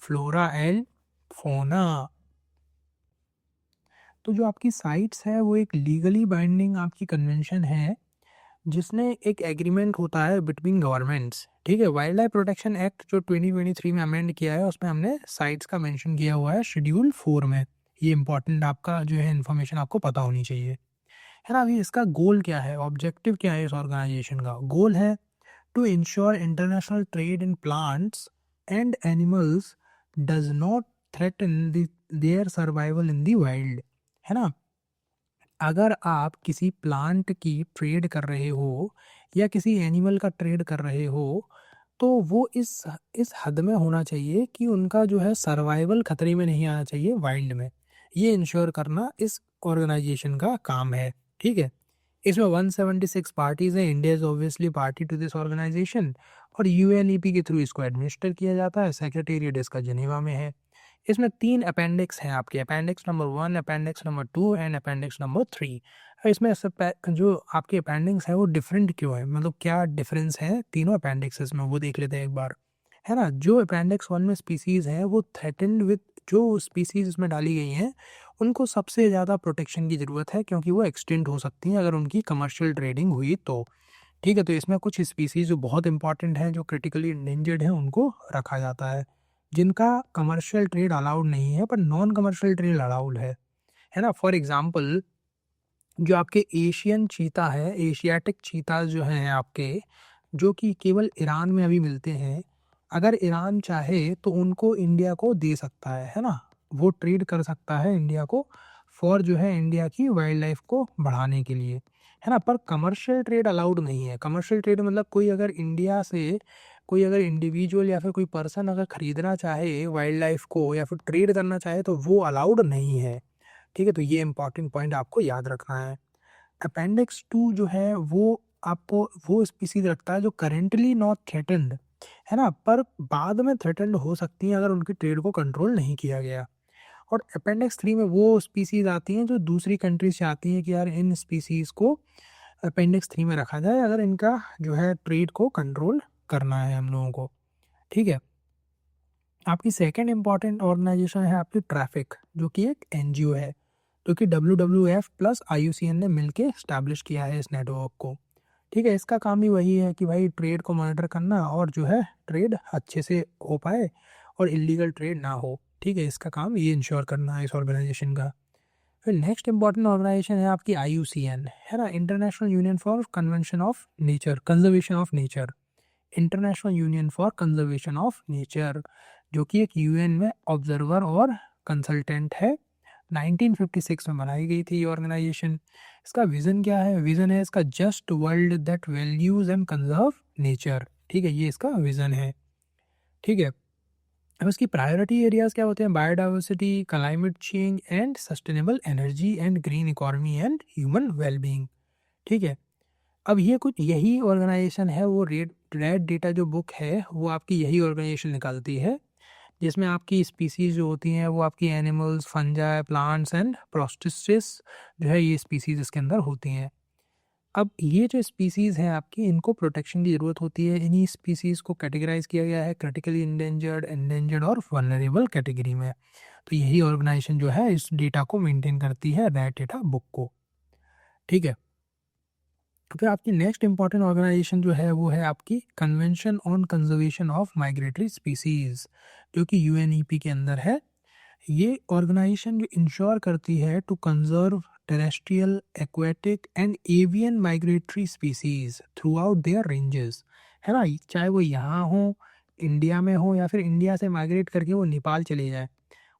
flora and fauna. तो जो आपकी साइट्स है वो एक लीगली बाइंडिंग आपकी कन्वेंशन है, जिसने एक एग्रीमेंट होता है बिटवीन गवर्नमेंट्स। ठीक है, वाइल्ड लाइफ प्रोटेक्शन एक्ट जो 2023 में अमेंड किया है उसमें हमने साइट्स का मेंशन किया हुआ है शेड्यूल 4 में। ये इंपॉर्टेंट आपका जो है इन्फॉर्मेशन आपको पता होनी चाहिए, है ना। अभी इसका गोल क्या है, ऑब्जेक्टिव क्या है इस ऑर्गेनाइजेशन का, गोल है to ensure international trade in plants and animals does not threaten their survival in the wild, है ना। अगर आप किसी प्लांट की ट्रेड कर रहे हो या किसी एनिमल का ट्रेड कर रहे हो तो वो इस हद में होना चाहिए कि उनका जो है सर्वाइवल खतरे में नहीं आना चाहिए वाइल्ड में। ये इंश्योर करना इस ऑर्गेनाइजेशन का काम है। ठीक है, इसमें 176 पार्टीज़ हैं, India is obviously party to this organisation, और यूएनईपी के थ्रू इसको एडमिनिस्टर किया जाता है। सेक्रेटेरिएट इसका जिनेवा में है। इसमें 3 अपेंडिक्स हैं आपके, appendix number 1, appendix number 2 and appendix number 3। इसमें जो आपके अपेंडिक्स है वो डिफरेंट क्यों है, मतलब क्या डिफरेंस है तीनों अपेंडिक्सेस में, वो देख लेते हैं एक बार, है ना। जो अपेंडिक्स 1 में स्पीसीज़ हैं वो थ्रेटेंड विद, जो स्पीसीज़ इसमें डाली गई हैं उनको सबसे ज़्यादा प्रोटेक्शन की ज़रूरत है, क्योंकि वो एक्सटिंक्ट हो सकती हैं अगर उनकी कमर्शियल ट्रेडिंग हुई तो। ठीक है, तो इसमें कुछ स्पीसीज़ जो बहुत इंपॉर्टेंट हैं, जो क्रिटिकली इंडेंजर्ड हैं, उनको रखा जाता है, जिनका कमर्शियल ट्रेड अलाउड नहीं है पर नॉन कमर्शियल ट्रेड अलाउड है ना। फॉर एग्जांपल जो आपके एशियन चीता है, एशियाटिक चीता जो हैं आपके, जो कि केवल ईरान में अभी मिलते हैं, अगर ईरान चाहे तो उनको इंडिया को दे सकता है ना। वो ट्रेड कर सकता है इंडिया को फॉर जो है इंडिया की वाइल्ड लाइफ को बढ़ाने के लिए, है ना। पर कमर्शियल ट्रेड अलाउड नहीं है। कमर्शियल ट्रेड मतलब कोई अगर इंडिया से कोई अगर इंडिविजुअल या फिर कोई पर्सन अगर ख़रीदना चाहे वाइल्ड लाइफ को या फिर ट्रेड करना चाहे तो वो अलाउड नहीं है। ठीक है, तो ये इंपॉर्टेंट पॉइंट आपको याद रखना है। अपेंडिक्स 2 जो है वो आपको वो स्पीसीज रखता है जो करेंटली नॉट थ्रेटन्ड, है ना, पर बाद में थ्रेटन्ड हो सकती हैं अगर उनकी ट्रेड को कंट्रोल नहीं किया गया। और अपेंडिक्स 3 में वो स्पीसीज आती हैं जो दूसरी कंट्री से आती हैं कि यार इन स्पीसीज को अपेंडिक्स 3 में रखा जाए अगर इनका जो है ट्रेड को कंट्रोल करना है हम लोगों को। ठीक है, आपकी सेकंड इम्पॉर्टेंट ऑर्गेनाइजेशन है आपकी ट्रैफिक, जो कि एक एनजीओ है, जो कि WWF प्लस IUCN ने मिलके इस्टेब्लिश किया है इस नेटवर्क को। ठीक है, इसका काम भी वही है कि भाई ट्रेड को मॉनिटर करना और जो है ट्रेड अच्छे से हो पाए और इलीगल ट्रेड ना हो। ठीक है, इसका काम ये इंश्योर करना है इस ऑर्गेनाइजेशन का। फिर नेक्स्ट इंपॉर्टेंट ऑर्गेनाइजेशन है आपकी IUCN, है ना, international union for convention of nature, conservation of nature, international union for conservation of nature, जो कि एक UN में ऑब्जर्वर और कंसल्टेंट है। 1956 में बनाई गई थी ये ऑर्गेनाइजेशन। इसका विज़न क्या है? विज़न है इसका just world that values and conserve nature. ठीक है, ये इसका विज़न है। ठीक है, अब इसकी प्रायोरिटी एरियाज़ क्या होते हैं? Biodiversity, climate change and sustainable energy and green economy and human wellbeing. ठीक है, अब ये कुछ यही ऑर्गेनाइजेशन है, वो रेड डेटा जो बुक है वो आपकी यही ऑर्गेनाइजेशन निकालती है, जिसमें आपकी स्पीसीज़ जो होती हैं वो आपकी एनिमल्स, फंजाई, प्लांट्स एंड प्रोस्टिस जो है ये स्पीसीज़ इसके अंदर होती हैं। अब ये जो स्पीसीज़ हैं आपकी, इनको प्रोटेक्शन की ज़रूरत होती है। इन्हीं स्पीसीज़ को कैटेगराइज किया गया है क्रिटिकली इंडेंजर्ड, एंडेंजर्ड और वल्नरेबल कैटेगरी में। तो यही ऑर्गेनाइजेशन जो है इस डेटा को मेंटेन करती है, रेड डेटा बुक को। ठीक है, तो फिर आपकी नेक्स्ट इंपॉर्टेंट ऑर्गेनाइजेशन जो है वो है आपकी convention on conservation of migratory species, जो कि UNEP के अंदर है। ये ऑर्गेनाइजेशन जो इंश्योर करती है to conserve terrestrial, aquatic and avian migratory species throughout their ranges, है ना। चाहे वो यहाँ हो, इंडिया में हो, या फिर इंडिया से माइग्रेट करके वो नेपाल चले जाए,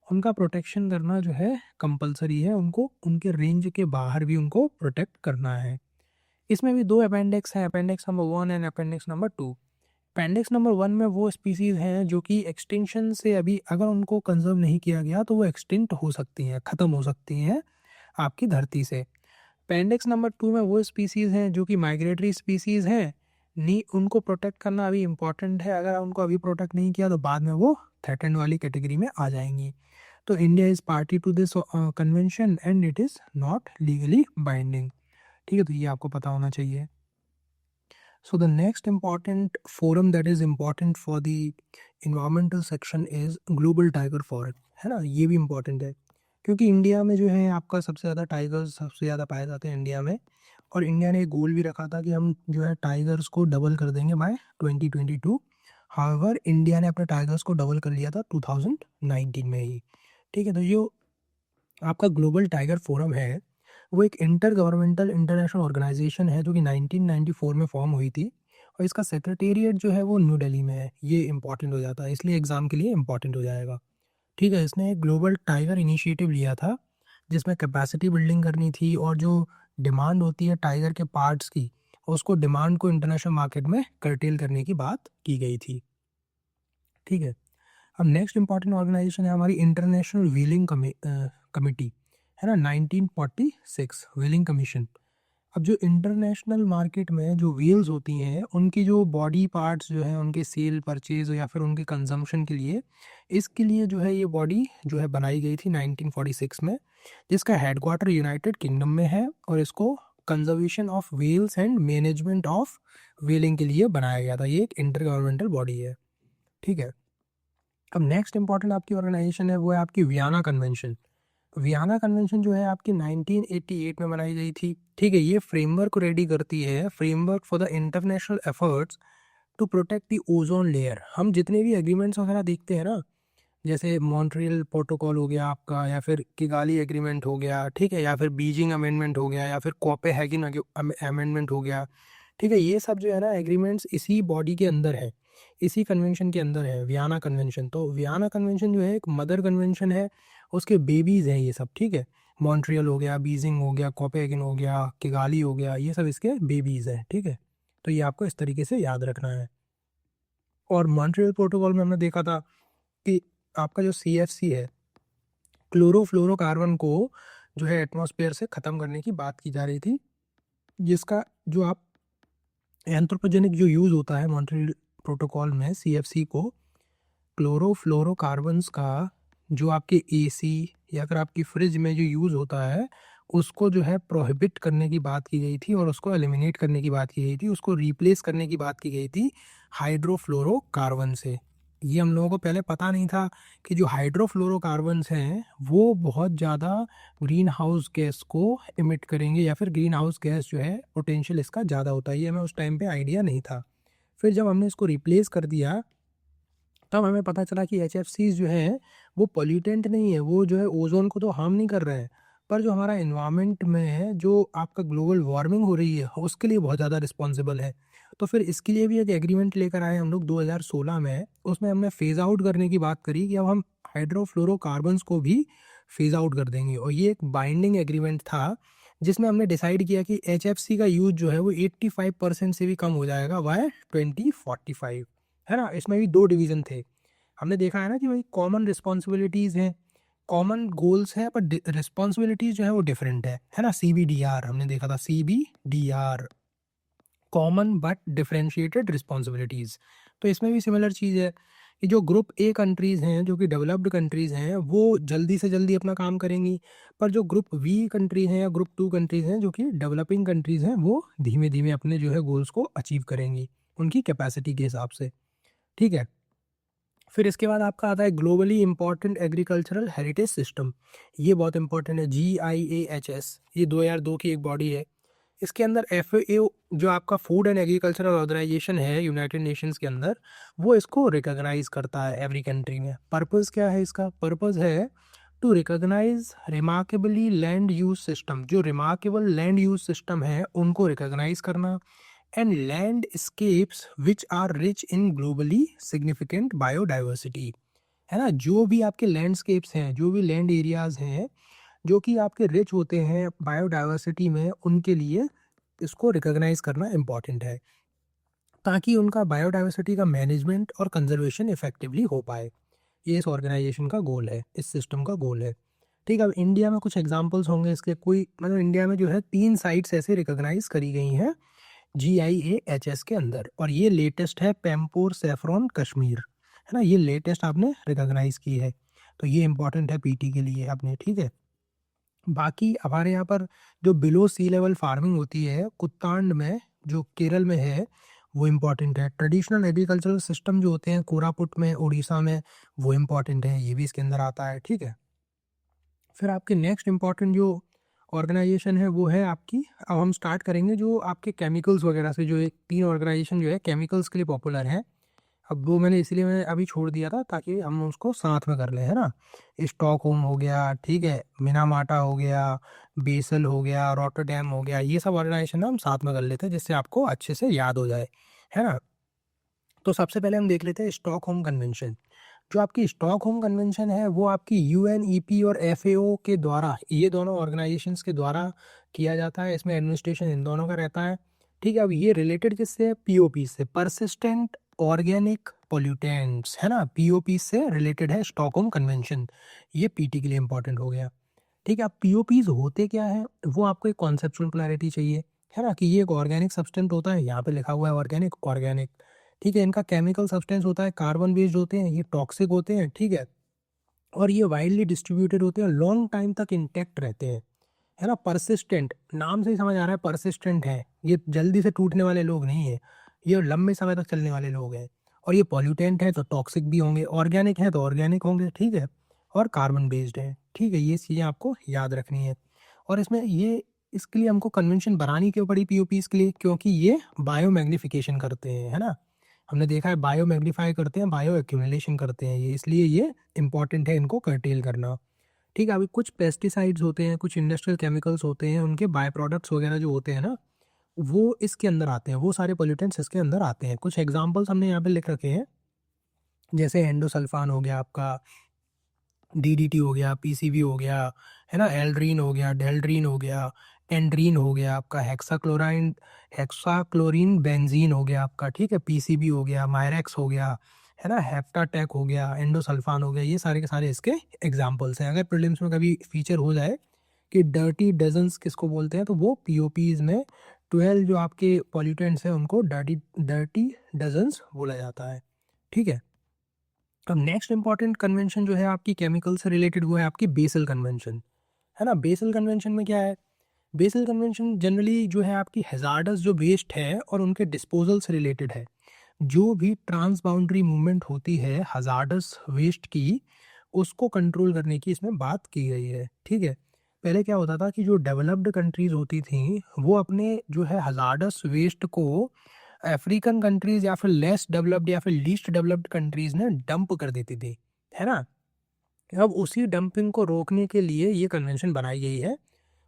उनका प्रोटेक्शन करना जो है कंपलसरी है। उनको उनके रेंज के बाहर भी उनको प्रोटेक्ट करना है। इसमें भी 2 अपेंडिक्स हैं, appendix number 1 and appendix number 2। Appendix number 1 में वो स्पीसीज़ हैं जो कि एक्सटिंक्शन से अभी अगर उनको कंजर्व नहीं किया गया तो वो एक्सटिंक्ट हो सकती हैं, ख़त्म हो सकती हैं आपकी धरती से। अपेंडिक्स नंबर 2 में वो स्पीसीज़ हैं जो कि माइग्रेटरी स्पीसीज़ हैं, नी उनको प्रोटेक्ट करना अभी इम्पॉर्टेंट है। अगर उनको अभी प्रोटेक्ट नहीं किया तो बाद में वो थ्रेटेंड वाली कैटेगरी में आ जाएंगी। तो India is party to this convention and it is not legally binding. ठीक है, तो ये आपको पता होना चाहिए। So the next important forum that is important for the environmental section is Global Tiger Forum, है ना। ये भी इम्पॉर्टेंट है क्योंकि इंडिया में जो है आपका सबसे ज़्यादा टाइगर्स सबसे ज़्यादा पाए जाते हैं इंडिया में, और इंडिया ने एक गोल भी रखा था कि हम जो है टाइगर्स को डबल कर देंगे बाय 2022। हाउएवर इंडिया ने अपने टाइगर्स को डबल कर लिया था 2019 में ही। ठीक है, तो जो आपका ग्लोबल टाइगर फोरम है वो एक इंटर गवर्नमेंटल इंटरनेशनल ऑर्गेनाइजेशन है जो कि 1994 में फॉर्म हुई थी, और इसका सेक्रेटेरिएट जो है वो न्यू दिल्ली में है। ये इंपॉर्टेंट हो जाता है, इसलिए एग्ज़ाम के लिए इंपॉर्टेंट हो जाएगा। ठीक है, इसने एक ग्लोबल टाइगर इनिशिएटिव लिया था जिसमें कैपेसिटी बिल्डिंग करनी थी, और जो डिमांड होती है टाइगर के पार्ट्स की, उसको डिमांड को इंटरनेशनल मार्केट में कर्टेल करने की बात की गई थी। ठीक है, अब नेक्स्ट इंपॉर्टेंट ऑर्गेनाइजेशन है हमारी इंटरनेशनल व्हीलिंग कमेटी, है ना, 1946 व्हीलिंग कमीशन। अब जो इंटरनेशनल मार्केट में जो व्हील्स होती हैं उनकी जो बॉडी पार्ट्स जो हैं उनके सेल परचेज या फिर उनके कंजम्पशन के लिए, इसके लिए जो है ये बॉडी जो है बनाई गई थी 1946 में, जिसका हेडक्वार्टर यूनाइटेड किंगडम में है और इसको conservation of wheels and management of wheeling के लिए बनाया गया था। ये एक इंटर गवर्नमेंटल बॉडी है, ठीक है। अब नेक्स्ट इंपॉर्टेंट आपकी ऑर्गेनाइजेशन है वो है आपकी वियना कन्वेंशन। वियना कन्वेंशन जो है आपकी 1988 में बनाई गई थी, ठीक है। ये फ्रेमवर्क को रेडी करती है, framework for the international efforts to protect the ozone layer. हम जितने भी एग्रीमेंट्स वगैरह देखते हैं ना, जैसे मॉन्ट्रियल प्रोटोकॉल हो गया आपका, या फिर किगाली एग्रीमेंट हो गया, ठीक है, या फिर बीजिंग अमेंडमेंट हो गया, या फिर कोपेनहेगन अमेंडमेंट हो गया, ठीक है। ये सब जो है ना एग्रीमेंट्स इसी बॉडी के अंदर है, इसी कन्वेंशन के अंदर है वियना कन्वेंशन। तो वियना कन्वेंशन जो है एक मदर कन्वेंशन है, उसके बेबीज़ हैं ये सब, ठीक है। मॉन्ट्रियल हो गया, बीजिंग हो गया, कोपेनहेगन हो गया, किगाली हो गया, ये सब इसके बेबीज़ हैं, ठीक है। तो ये आपको इस तरीके से याद रखना है। और मॉन्ट्रियल प्रोटोकॉल में हमने देखा था कि आपका जो CFC है, क्लोरोफ्लोरोकार्बन को जो है एटमॉस्फेयर से ख़त्म करने की बात की जा रही थी, जिसका जो आप एंथ्रोपोजेनिक जो यूज़ होता है मॉन्ट्रियल प्रोटोकॉल में CFC को, क्लोरोफ्लोरोकार्बन्स का जो आपके AC या अगर आपकी फ्रिज में जो यूज़ होता है उसको जो है प्रोहिबिट करने की बात की गई थी और उसको एलिमिनेट करने की बात की गई थी, उसको रिप्लेस करने की बात की गई थी हाइड्रोफ्लोरोकार्बन से। ये हम लोगों को पहले पता नहीं था कि जो हाइड्रोफ्लोरोकार्बन्स हैं वो बहुत ज़्यादा ग्रीन हाउस गैस को इमिट करेंगे, या फिर ग्रीन हाउस गैस जो है पोटेंशियल इसका ज़्यादा होता है, ये हमें उस टाइम पे आइडिया नहीं था। फिर जब हमने इसको रिप्लेस कर दिया तब हमें पता चला कि HFCs जो है वो पॉल्यूटेंट नहीं है, वो जो है ओजोन को तो हार्म नहीं कर रहे हैं, पर जो हमारा इन्वायरमेंट में है, जो आपका ग्लोबल वार्मिंग हो रही है उसके लिए बहुत ज़्यादा रिस्पॉन्सिबल है। तो फिर इसके लिए भी एक एग्रीमेंट लेकर आए हम लोग 2016 में, उसमें हमने फेज़ आउट करने की बात करी कि अब हम हाइड्रोफ्लोरोकार्बन्स को भी फेज़ आउट कर देंगे। और ये एक बाइंडिंग एग्रीमेंट था जिसमें हमने डिसाइड किया कि HFC का यूज जो है वो 85% से भी कम हो जाएगा बाय 2045, है ना। इसमें भी 2 डिवीज़न थे। हमने देखा है ना कि भाई कॉमन रिस्पॉन्सिबिलिटीज़ हैं, कॉमन गोल्स हैं, पर रिस्पॉन्सिबिलिटीज़ जो है वो डिफरेंट है ना। CBDR हमने देखा था, CBDR, common but differentiated responsibilities. तो इसमें भी सिमिलर चीज़ है कि जो ग्रुप A कंट्रीज़ हैं, जो कि डेवलप्ड कंट्रीज़ हैं, वो जल्दी से जल्दी अपना काम करेंगी, पर जो ग्रुप V कंट्रीज़ हैं या ग्रुप 2 कंट्रीज़ हैं जो कि डेवलपिंग कंट्रीज़ हैं, वो धीमे धीमे अपने जो है गोल्स को अचीव करेंगी उनकी कैपेसिटी के हिसाब से, ठीक है। फिर इसके बाद आपका आता है globally important agricultural heritage system. ये बहुत इंपॉर्टेंट है, GIAHS। ये 2002 की एक बॉडी है। इसके अंदर FAO जो आपका फूड एंड एग्रीकल्चरल ऑर्गेनाइजेशन है यूनाइटेड नेशंस के अंदर, वो इसको रिकॉग्नाइज करता है एवरी कंट्री में। पर्पस क्या है इसका? पर्पस है to recognise remarkably land use system. जो रिमार्केबल लैंड यूज सिस्टम है उनको रिकॉग्नाइज करना, and landscapes which are rich in globally significant biodiversity, है ना। जो भी आपके लैंडस्केप्स हैं, जो भी लैंड एरियाज हैं जो कि आपके रिच होते हैं बायोडाइवर्सिटी में, उनके लिए इसको रिकॉग्नाइज करना इम्पॉर्टेंट है, ताकि उनका बायोडाइवर्सिटी का मैनेजमेंट और कंजर्वेशन इफेक्टिवली हो पाए। ये इस ऑर्गेनाइजेशन का गोल है, इस सिस्टम का गोल है, ठीक है। अब इंडिया में कुछ एग्जांपल्स होंगे इसके, कोई मतलब इंडिया में जो है 3 साइट्स ऐसे रिकॉग्नाइज करी गई हैं GIAHS के अंदर, और ये लेटेस्ट है पैम्पोर सैफरॉन कश्मीर, है ना। ये लेटेस्ट आपने रिकॉग्नाइज की है, तो ये इंपॉर्टेंट है PT के लिए आपने, ठीक है। बाकी हमारे यहाँ पर जो बिलो सी लेवल फार्मिंग होती है कुत्तांड में, जो केरल में है, वो इम्पॉर्टेंट है। ट्रेडिशनल एग्रीकल्चरल सिस्टम जो होते हैं कोरापुट में, उड़ीसा में, वो इम्पॉर्टेंट है, ये भी इसके अंदर आता है, ठीक है। फिर आपके नेक्स्ट इम्पॉर्टेंट जो ऑर्गेनाइजेशन है वो है आपकी, अब हम स्टार्ट करेंगे जो आपके केमिकल्स वगैरह से, जो एक 3 ऑर्गेनाइजेशन जो है केमिकल्स के लिए पॉपुलर है। अब वो मैंने इसलिए मैं अभी छोड़ दिया था ताकि हम उसको साथ में कर लें, है ना। स्टॉकहोम हो गया, ठीक है, मिनामाटा हो गया, बेसल हो गया, रॉटरडैम हो गया, ये सब ऑर्गेनाइजेशन हम साथ में कर लेते हैं जिससे आपको अच्छे से याद हो जाए, है ना। तो सबसे पहले हम देख लेते हैं स्टॉकहोम कन्वेंशन। जो आपकी स्टॉकहोम कन्वेंशन है वो आपकी UNEP और FAO के द्वारा, ये दोनों ऑर्गेनाइजेशंस के द्वारा किया जाता है। इसमें एडमिनिस्ट्रेशन इन दोनों का रहता है, ठीक है। अब ये रिलेटेड किससे है? POP से, परसिस्टेंट ऑर्गेनिक पोल्यूटेंट्स, है ना। POP से रिलेटेड है स्टॉकहोम कन्वेंशन, ये PT के लिए इंपॉर्टेंट हो गया, ठीक है। अब POPs होते क्या है वो आपको एक कॉन्सेप्चुअल क्लैरिटी चाहिए। है ना, कि ये एक ऑर्गेनिक सब्सटेंस होता है, यहाँ पे लिखा हुआ है ऑर्गेनिक ऑर्गेनिक, ठीक है। इनका केमिकल सब्सटेंस होता है कार्बन बेस्ड होते हैं, ये टॉक्सिक होते हैं, ठीक है। और ये वाइडली डिस्ट्रीब्यूटेड होते हैं, लॉन्ग टाइम तक इंटैक्ट रहते हैं, है ना। परसिस्टेंट, नाम से ही समझ आ रहा है परसिस्टेंट है, ये जल्दी से टूटने वाले लोग नहीं है, ये लंबे समय तक चलने वाले लोग हैं। और ये पॉल्यूटेंट है तो टॉक्सिक भी होंगे, ऑर्गेनिक है तो ऑर्गेनिक होंगे, ठीक है। और कार्बन बेस्ड है, ठीक है। ये चीज़ें आपको याद रखनी है। और इसमें ये इसके लिए हमको कन्वेंशन बनानी क्यों पड़ी पीओपीज के लिए, क्योंकि ये बायो मैग्निफिकेशन करते हैं, है ना। हमने देखा है बायो मैग्नीफाई करते हैं, बायो एक्यूमुलेशन करते हैं ये, इसलिए ये इंपॉर्टेंट है इनको कर्टेल करना, ठीक है। अभी कुछ पेस्टिसाइड्स होते हैं, कुछ इंडस्ट्रियल केमिकल्स होते हैं, उनके बाय प्रोडक्ट्स वगैरह जो होते हैं ना, वो इसके अंदर आते हैं, वो सारे पोल्यूटेंट्स इसके अंदर आते हैं। कुछ एग्जांपल्स हमने यहाँ पे लिख रखे हैं, जैसे एंडोसल्फान हो गया आपका, डीडीटी हो गया, पीसीबी हो गया, है ना, एल्ड्रीन हो गया, डेल्ड्रीन हो गया, एंड्रीन हो गया आपका, हेक्साक्लोरीन बेंजीन हो गया आपका, ठीक है। पीसीबी हो गया, मायरेक्स हो गया, है ना, हेप्टाटेक हो गया, एंडोसल्फान हो गया, ये सारे के सारे इसके एग्जाम्पल्स हैं। अगर प्रीलिम्स में कभी फीचर हो जाए कि डर्टी डजन्स किसको बोलते हैं, तो वो पीओपीज में 12 जो आपके पॉल्यूटेंट्स हैं उनको डर्टी डजन्स बोला जाता है, ठीक है। अब नेक्स्ट इंपॉर्टेंट कन्वेंशन जो है आपकी केमिकल से रिलेटेड, वो है आपकी बेसल कन्वेंशन, है ना। बेसल कन्वेंशन में क्या है, बेसल कन्वेंशन जनरली जो है आपकी हैजार्डस जो वेस्ट है और उनके डिस्पोजल से रिलेटेड है। जो भी ट्रांस बाउंड्री मूवमेंट होती है हजार्डस वेस्ट की, उसको कंट्रोल करने की इसमें बात की गई है, ठीक है। पहले क्या होता था कि जो डेवलप्ड कंट्रीज होती थी वो अपने जो है हजार्डस वेस्ट को अफ्रीकन कंट्रीज या फिर लेस डेवलप्ड या फिर लीस्ट डेवलप्ड कंट्रीज में डंप कर देती थी, है ना। अब उसी डंपिंग को रोकने के लिए ये कन्वेंशन बनाई गई है,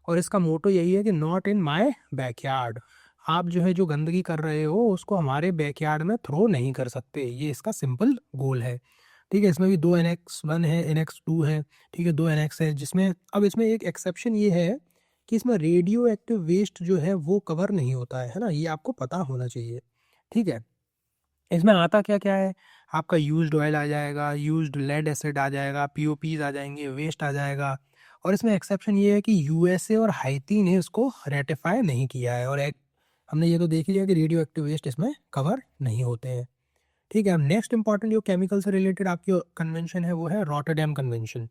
और इसका मोटो यही है कि नॉट इन माय बैकयार्ड, आप जो है जो गंदगी कर रहे हो उसको हमारे बैकयार्ड में थ्रो नहीं कर सकते, ये इसका सिंपल गोल है, ठीक है। इसमें भी 2 NX1 है, NX2 है, ठीक है, 2 NX है, जिसमें अब इसमें एक एक्सेप्शन ये है कि इसमें रेडियो एक्टिव वेस्ट जो है वो कवर नहीं होता है ना, ये आपको पता होना चाहिए, ठीक है। इसमें आता क्या क्या है, आपका यूज्ड ऑयल आ जाएगा, यूज्ड लेड एसिड आ जाएगा, पीओपीज आ जाएंगे, वेस्ट आ जाएगा। और इसमें एक्सेप्शन ये है कि यूएसए और हाइती ने इसको रेटिफाई नहीं किया है, और एक हमने ये तो देख लिया कि रेडियो एक्टिव वेस्ट इसमें कवर नहीं होते हैं, ठीक है। अब नेक्स्ट इंपॉर्टेंट जो केमिकल से रिलेटेड आपकी कन्वेंशन है वो है रॉटरडैम कन्वेंशन,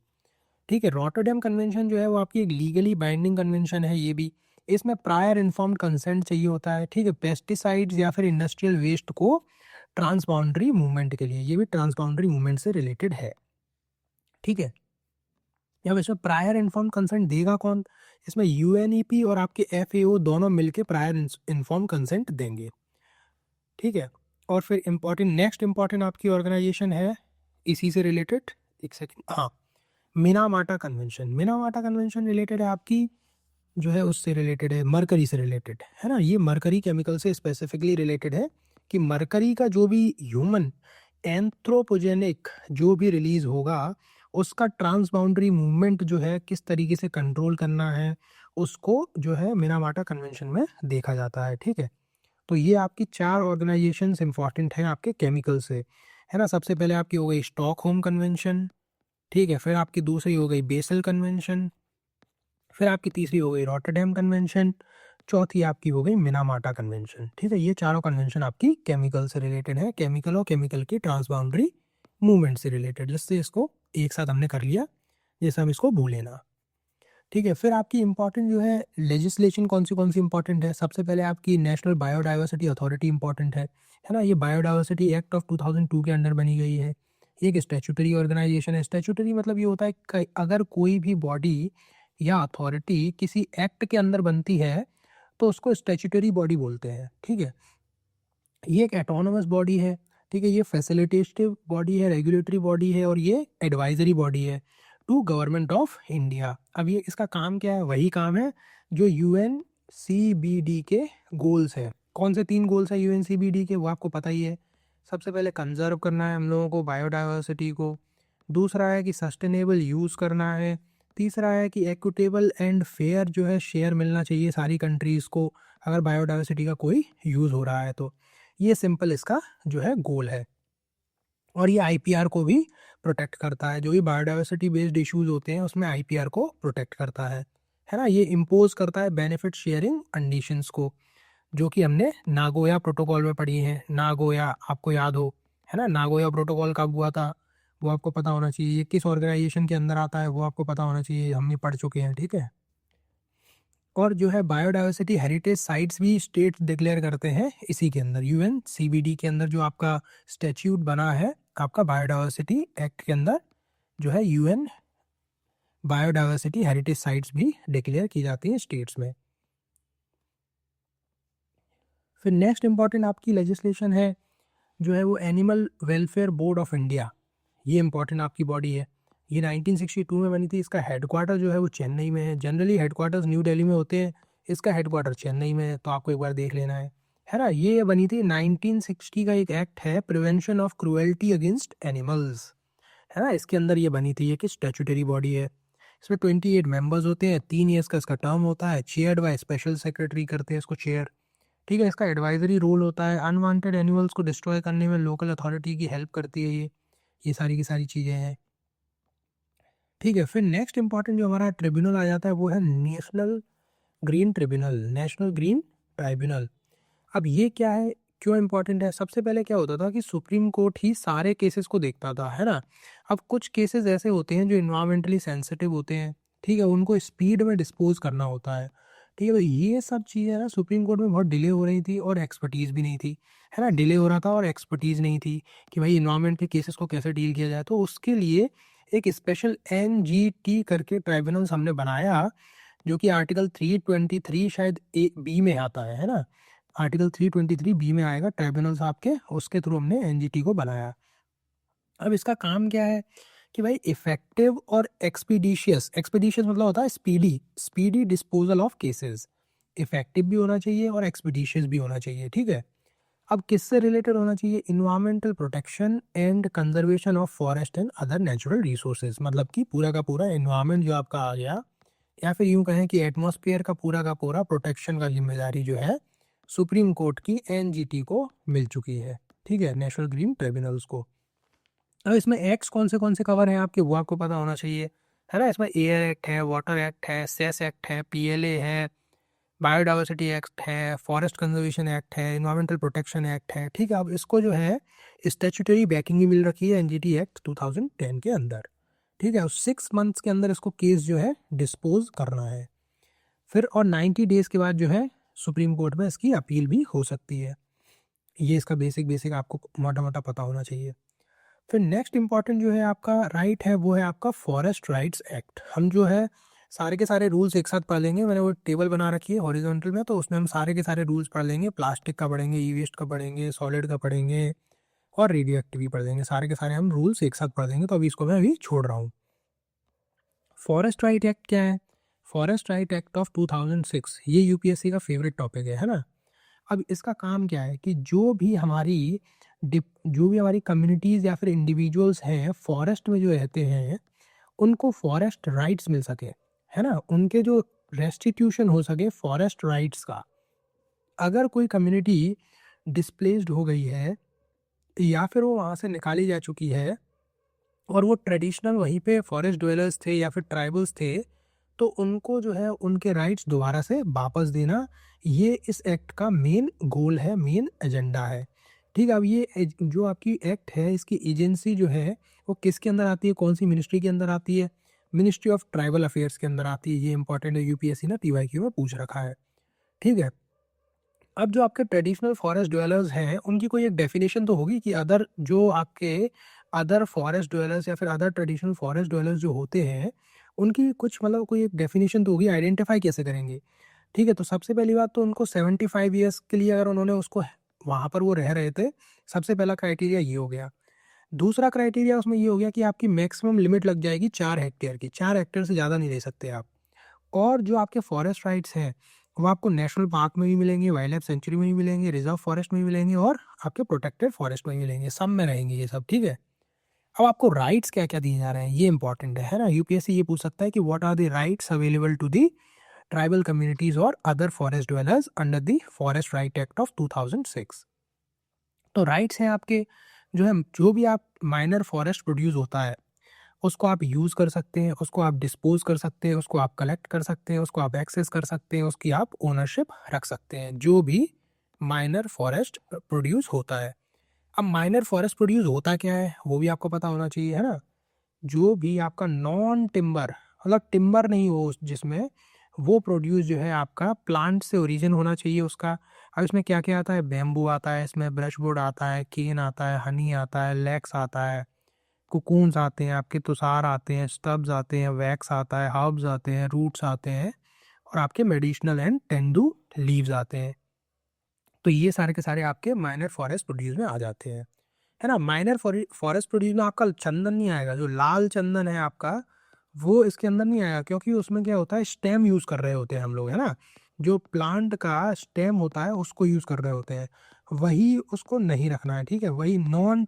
ठीक है। रॉटरडैम कन्वेंशन जो है वो आपकी एक लीगली बाइंडिंग कन्वेंशन है, ये भी इसमें प्रायर इन्फॉर्म्ड कंसेंट चाहिए होता है, ठीक है। पेस्टिसाइड्स या फिर इंडस्ट्रियल वेस्ट को ट्रांसबाउंड्री मूवमेंट के लिए, ये भी ट्रांसबाउंड्री मूवमेंट से रिलेटेड है, ठीक है। अब इसमें प्रायर इन्फॉर्म कंसेंट देगा कौन, इसमें यूएनईपी और आपके एफएओ दोनों मिलके प्रायर इन्फॉर्म कंसेंट देंगे, ठीक है। और फिर इम्पोर्टेंट नेक्स्ट इम्पॉर्टेंट आपकी ऑर्गेनाइजेशन है इसी से रिलेटेड, एक सेकेंड, हाँ, Minamata convention. Minamata convention related है आपकी जो है उससे रिलेटेड है, मरकरी से रिलेटेड, है ना। ये मरकरी केमिकल से स्पेसिफिकली रिलेटेड है कि मरकरी का जो भी ह्यूमन एंथ्रोपोजेनिक जो भी रिलीज होगा उसका ट्रांस बाउंड्री मूवमेंट जो है किस तरीके से कंट्रोल करना है, उसको जो है मिनामाटा कन्वेंशन में देखा जाता है, ठीक है। तो ये आपकी 4 ऑर्गेनाइजेशंस इंपॉर्टेंट हैं आपके केमिकल से, है ना। सबसे पहले आपकी हो गई स्टॉकहोम कन्वेंशन, ठीक है। फिर आपकी दूसरी हो गई बेसल कन्वेंशन, फिर आपकी तीसरी हो गई रॉटरडैम कन्वेंशन, चौथी आपकी हो गई मिनामाटा कन्वेंशन, ठीक है। ये चारों कन्वेंशन आपकी केमिकल से रिलेटेड है, केमिकल और केमिकल की ट्रांसबाउंड्री मूवमेंट से रिलेटेड, जिससे इसको एक साथ हमने कर लिया, जैसे हम इसको भूले ना, ठीक है। फिर आपकी इंपॉर्टेंट जो है लेजिस्लेशन कौन सी इंपॉर्टेंट है, सबसे पहले आपकी नेशनल बायोडाइवर्सिटी अथॉरिटी इंपॉर्टेंट है ना। ये बायोडाइवर्सिटी एक्ट ऑफ 2002 के अंडर बनी गई है, ये एक स्टैट्यूटरी ऑर्गेनाइजेशन है। स्टैट्यूटरी मतलब ये होता है कि अगर कोई भी बॉडी या अथॉरिटी किसी एक्ट के अंदर बनती है तो उसको स्टैट्यूटरी बॉडी बोलते हैं, ठीक है। ये एक एटोनमस बॉडी है, ठीक है। ये फैसिलिटेटिव बॉडी है, रेगुलेटरी बॉडी है, और ये एडवाइजरी बॉडी है टू गवर्नमेंट ऑफ इंडिया। अब ये इसका काम क्या है, वही काम है जो यूएनसीबीडी के गोल्स है। कौन से 3 गोल्स है यूएनसीबीडी के, वो आपको पता ही है। सबसे पहले कंजर्व करना है हम लोगों को बायोडाइवर्सिटी को, दूसरा है कि सस्टेनेबल यूज़ करना है, तीसरा है कि इक्विटेबल एंड फेयर जो है शेयर मिलना चाहिए सारी कंट्रीज़ को अगर बायोडाइवर्सिटी का कोई यूज़ हो रहा है तो। ये सिंपल इसका जो है गोल है। और ये आईपीआर को भी प्रोटेक्ट करता है, जो भी बायोडाइवर्सिटी बेस्ड इश्यूज होते हैं उसमें आईपीआर को प्रोटेक्ट करता है है ना, ये इम्पोज करता है बेनिफिट शेयरिंग कंडीशंस को, जो कि हमने नागोया प्रोटोकॉल में पढ़ी हैं। नागोया आपको याद हो, है ना, नागोया प्रोटोकॉल कब हुआ था वो आपको पता होना चाहिए। ये किस ऑर्गेनाइजेशन के अंदर आता है वो आपको पता होना चाहिए, हम ये पढ़ चुके हैं, ठीक है। और जो है बायोडाइवर्सिटी हेरिटेज साइट्स भी स्टेट्स डिक्लेयर करते हैं इसी के अंदर, यूएन सीबीडी के अंदर जो आपका स्टैट्यूट बना है आपका बायोडाइवर्सिटी एक्ट के अंदर, जो है यूएन बायोडाइवर्सिटी हेरिटेज साइट्स भी डिक्लेयर की जाती हैं स्टेट्स में। फिर नेक्स्ट इंपॉर्टेंट आपकी लेजिस्लेशन है जो है वो animal welfare board of India. ये इंपॉर्टेंट आपकी बॉडी है, ये 1962 में बनी थी। इसका हेडक्वार्टर जो है वो चेन्नई में है। जनरली हेडक्वार्टर्स न्यू दिल्ली में होते हैं, इसका हेडक्वार्टर चेन्नई में है, तो आपको एक बार देख लेना है ना। ये बनी थी 1960 का एक एक्ट है, prevention of cruelty against animals, है ना, इसके अंदर ये बनी थी। ये कि स्टैट्यूटरी बॉडी है, इसमें 28 मेंबर्स होते हैं, 3 ईयर्स का इसका टर्म होता है, चेयर्ड बाय स्पेशल सेक्रेटरी करते हैं इसको चेयर, ठीक है। इसका एडवाइजरी रोल होता है, अनवांटेड एनिमल्स को डिस्ट्रॉय करने में लोकल अथॉरिटी की हेल्प करती है ये सारी की सारी चीज़ें हैं, ठीक है। फिर नेक्स्ट इंपॉर्टेंट जो हमारा ट्रिब्यूनल आ जाता है वो है national green tribunal, national green tribunal. अब ये क्या है, क्यों इम्पोर्टेंट है? सबसे पहले क्या होता था कि सुप्रीम कोर्ट ही सारे केसेस को देखता था, है ना। अब कुछ केसेस ऐसे होते हैं जो इन्वायरमेंटली सेंसिटिव होते हैं, ठीक है, उनको स्पीड में डिस्पोज करना होता है, ठीक है। तो ये सब चीज़ें ना सुप्रीम कोर्ट में बहुत डिले हो रही थी और एक्सपर्टीज़ भी नहीं थी, है ना। डिले हो रहा था और एक्सपर्टीज़ नहीं थी कि भाई इन्वायरमेंट के केसेस को कैसे डील किया जाए। तो उसके लिए एक स्पेशल एनजीटी करके ट्राइब्यूनल्स हमने बनाया, जो कि आर्टिकल 323 शायद ए बी में आता है ना। आर्टिकल 323 बी में आएगा ट्राइब्यूनल्स आपके, उसके थ्रू हमने एनजीटी को बनाया। अब इसका काम क्या है कि भाई इफेक्टिव और एक्सपीडिशियस, एक्सपीडिशियस मतलब होता है speedy, speedy disposal of cases. Effective भी होना चाहिए और एक्सपीडिशियस भी होना चाहिए, ठीक है। अब किससे रिलेटेड होना चाहिए? Environmental protection and conservation of forest and other natural resources, मतलब कि पूरा का पूरा इन्वायरमेंट जो आपका आ गया, या फिर यूं कहें कि एटमॉस्फेयर का पूरा प्रोटेक्शन का जिम्मेदारी जो है सुप्रीम कोर्ट की एनजीटी को मिल चुकी है, ठीक है, नेशनल ग्रीन ट्रिब्यूनल्स को। अब इसमें एक्ट्स कौन से कवर हैं आपके वो आपको पता होना चाहिए, है ना। इसमें एयर एक्ट है, वाटर एक्ट है, सेस एक्ट है, पीएलए है, बायोडाइवर्सिटी एक्ट है, फॉरेस्ट कंजर्वेशन एक्ट है, इन्वायरमेंटल प्रोटेक्शन एक्ट है, ठीक है। अब इसको जो है स्टैट्यूटरी बैकिंग भी मिल रखी है एनजीटी एक्ट 2010 के अंदर, ठीक है। 6 मंथ्स के अंदर इसको केस जो है डिस्पोज करना है फिर, और 90 डेज के बाद जो है सुप्रीम कोर्ट में इसकी अपील भी हो सकती है। ये इसका बेसिक आपको मोटा मोटा पता होना चाहिए। फिर नेक्स्ट इंपॉर्टेंट जो है आपका राइट है वो है आपका फॉरेस्ट राइट्स एक्ट। हम जो है सारे के सारे रूल्स एक साथ पढ़ लेंगे, मैंने वो टेबल बना रखी है हॉरिजॉन्टल में, तो उसमें हम सारे के सारे रूल्स पढ़ लेंगे। प्लास्टिक का पढ़ेंगे, ई वेस्ट का पढ़ेंगे, सॉलिड का पढ़ेंगे और रेडियो एक्टिव भी पढ़ लेंगे। सारे के सारे हम रूल्स एक साथ पढ़ लेंगे, तो अभी इसको मैं अभी छोड़ रहा हूँ। फॉरेस्ट राइट एक्ट क्या है? फॉरेस्ट राइट एक्ट ऑफ 2006, ये यूपीएससी का फेवरेट टॉपिक है ना। अब इसका काम क्या है कि जो भी हमारी कम्युनिटीज़ या फिर इंडिविजुअल्स हैं फॉरेस्ट में जो रहते हैं, उनको फॉरेस्ट राइट्स मिल सके, है ना, उनके जो रेस्टिट्यूशन हो सके फॉरेस्ट राइट्स का। अगर कोई कम्युनिटी डिस्प्लेस्ड हो गई है या फिर वो वहाँ से निकाली जा चुकी है और वो ट्रेडिशनल वहीं पे फॉरेस्ट ड्वेलर्स थे या फिर ट्राइबल्स थे, तो उनको जो है उनके राइट्स दोबारा से वापस देना, ये इस एक्ट का मेन गोल है, मेन एजेंडा है, ठीक है। अब ये जो आपकी एक्ट है इसकी एजेंसी जो है वो किसके अंदर आती है, कौन सी मिनिस्ट्री के अंदर आती है? मिनिस्ट्री ऑफ ट्राइबल अफेयर्स के अंदर आती है। ये इंपॉर्टेंट है, यूपीएससी ने टीवाईक्यू में पूछ रखा है, ठीक है। अब जो आपके ट्रेडिशनल फॉरेस्ट ड्वेलर्स हैं उनकी कोई एक डेफिनेशन तो होगी कि अदर फॉरेस्ट ड्वेलर्स या फिर अदर ट्रेडिशनल फॉरेस्ट ड्वेलर्स जो होते हैं उनकी कुछ मतलब कोई एक डेफिनेशन तो होगी, आइडेंटिफाई कैसे करेंगे, ठीक है। तो सबसे पहली बात तो उनको 75 ईयर्स के लिए अगर उन्होंने उसको वहाँ पर वो रह रहे थे, सबसे पहला क्राइटेरिया ये हो गया। दूसरा क्राइटेरिया उसमें ये हो गया कि आपकी मैक्सिमम लिमिट लग जाएगी 4 हेक्टेयर की, 4 हेक्टेयर से ज़्यादा नहीं रह सकते आप। और जो आपके फॉरेस्ट राइट्स हैं वो आपको नेशनल पार्क में भी मिलेंगे, वाइल्ड लाइफ सेंचुरी में भी मिलेंगे, रिजर्व फॉरेस्ट में भी मिलेंगे और आपके प्रोटेक्टेड फॉरेस्ट में भी मिलेंगे, सब में रहेंगे ये सब, ठीक है। अब आपको राइट्स क्या क्या दिए जा रहे हैं ये इंपॉर्टेंट है ना। यूपीएससी ये पूछ सकता है कि what are the rights available to the tribal communities और other forest dwellers under the forest right act of 2006। तो राइट्स हैं आपके, जो भी आप माइनर फॉरेस्ट प्रोड्यूस होता है उसको आप यूज़ कर सकते हैं, उसको आप डिस्पोज़ कर सकते हैं, उसको आप कलेक्ट कर सकते हैं, उसको आप एक्सेस कर सकते हैं, उसकी आप ओनरशिप रख सकते हैं, जो भी माइनर फॉरेस्ट प्रोड्यूस होता है। अब माइनर फॉरेस्ट प्रोड्यूस होता क्या है, वो भी आपको पता होना चाहिए, है ना? जो भी आपका नॉन टिम्बर, मतलब टिम्बर नहीं हो जिसमें, वो प्रोड्यूस जो है आपका प्लांट से ओरिजिन होना चाहिए उसका। अब इसमें क्या-क्या आता है? बैम्बू आता है, इसमें ब्रशवुड आता है, केन आता है, हनी आता है, लैक्स आता है, कोकून्स आते हैं, आपके तुषार आते हैं, स्टब्स आते हैं, वैक्स आता है, हर्ब्स आते हैं, रूट्स आते हैं और आपके मेडिसिनल एंड टेंडू लीव्स आते हैं। तो ये सारे के सारे आपके माइनर फॉरेस्ट प्रोड्यूस में आ जाते हैं, है ना? माइनर फॉरेस्ट प्रोड्यूस में आपका चंदन नहीं आएगा, जो लाल चंदन है आपका, वो इसके अंदर नहीं आएगा, क्योंकि उसमें क्या होता है, स्टेम यूज़ कर रहे होते हैं हम लोग, है ना? जो प्लांट का स्टेम होता है उसको यूज़ कर रहे होते हैं, वही उसको नहीं रखना है, ठीक है? वही नॉन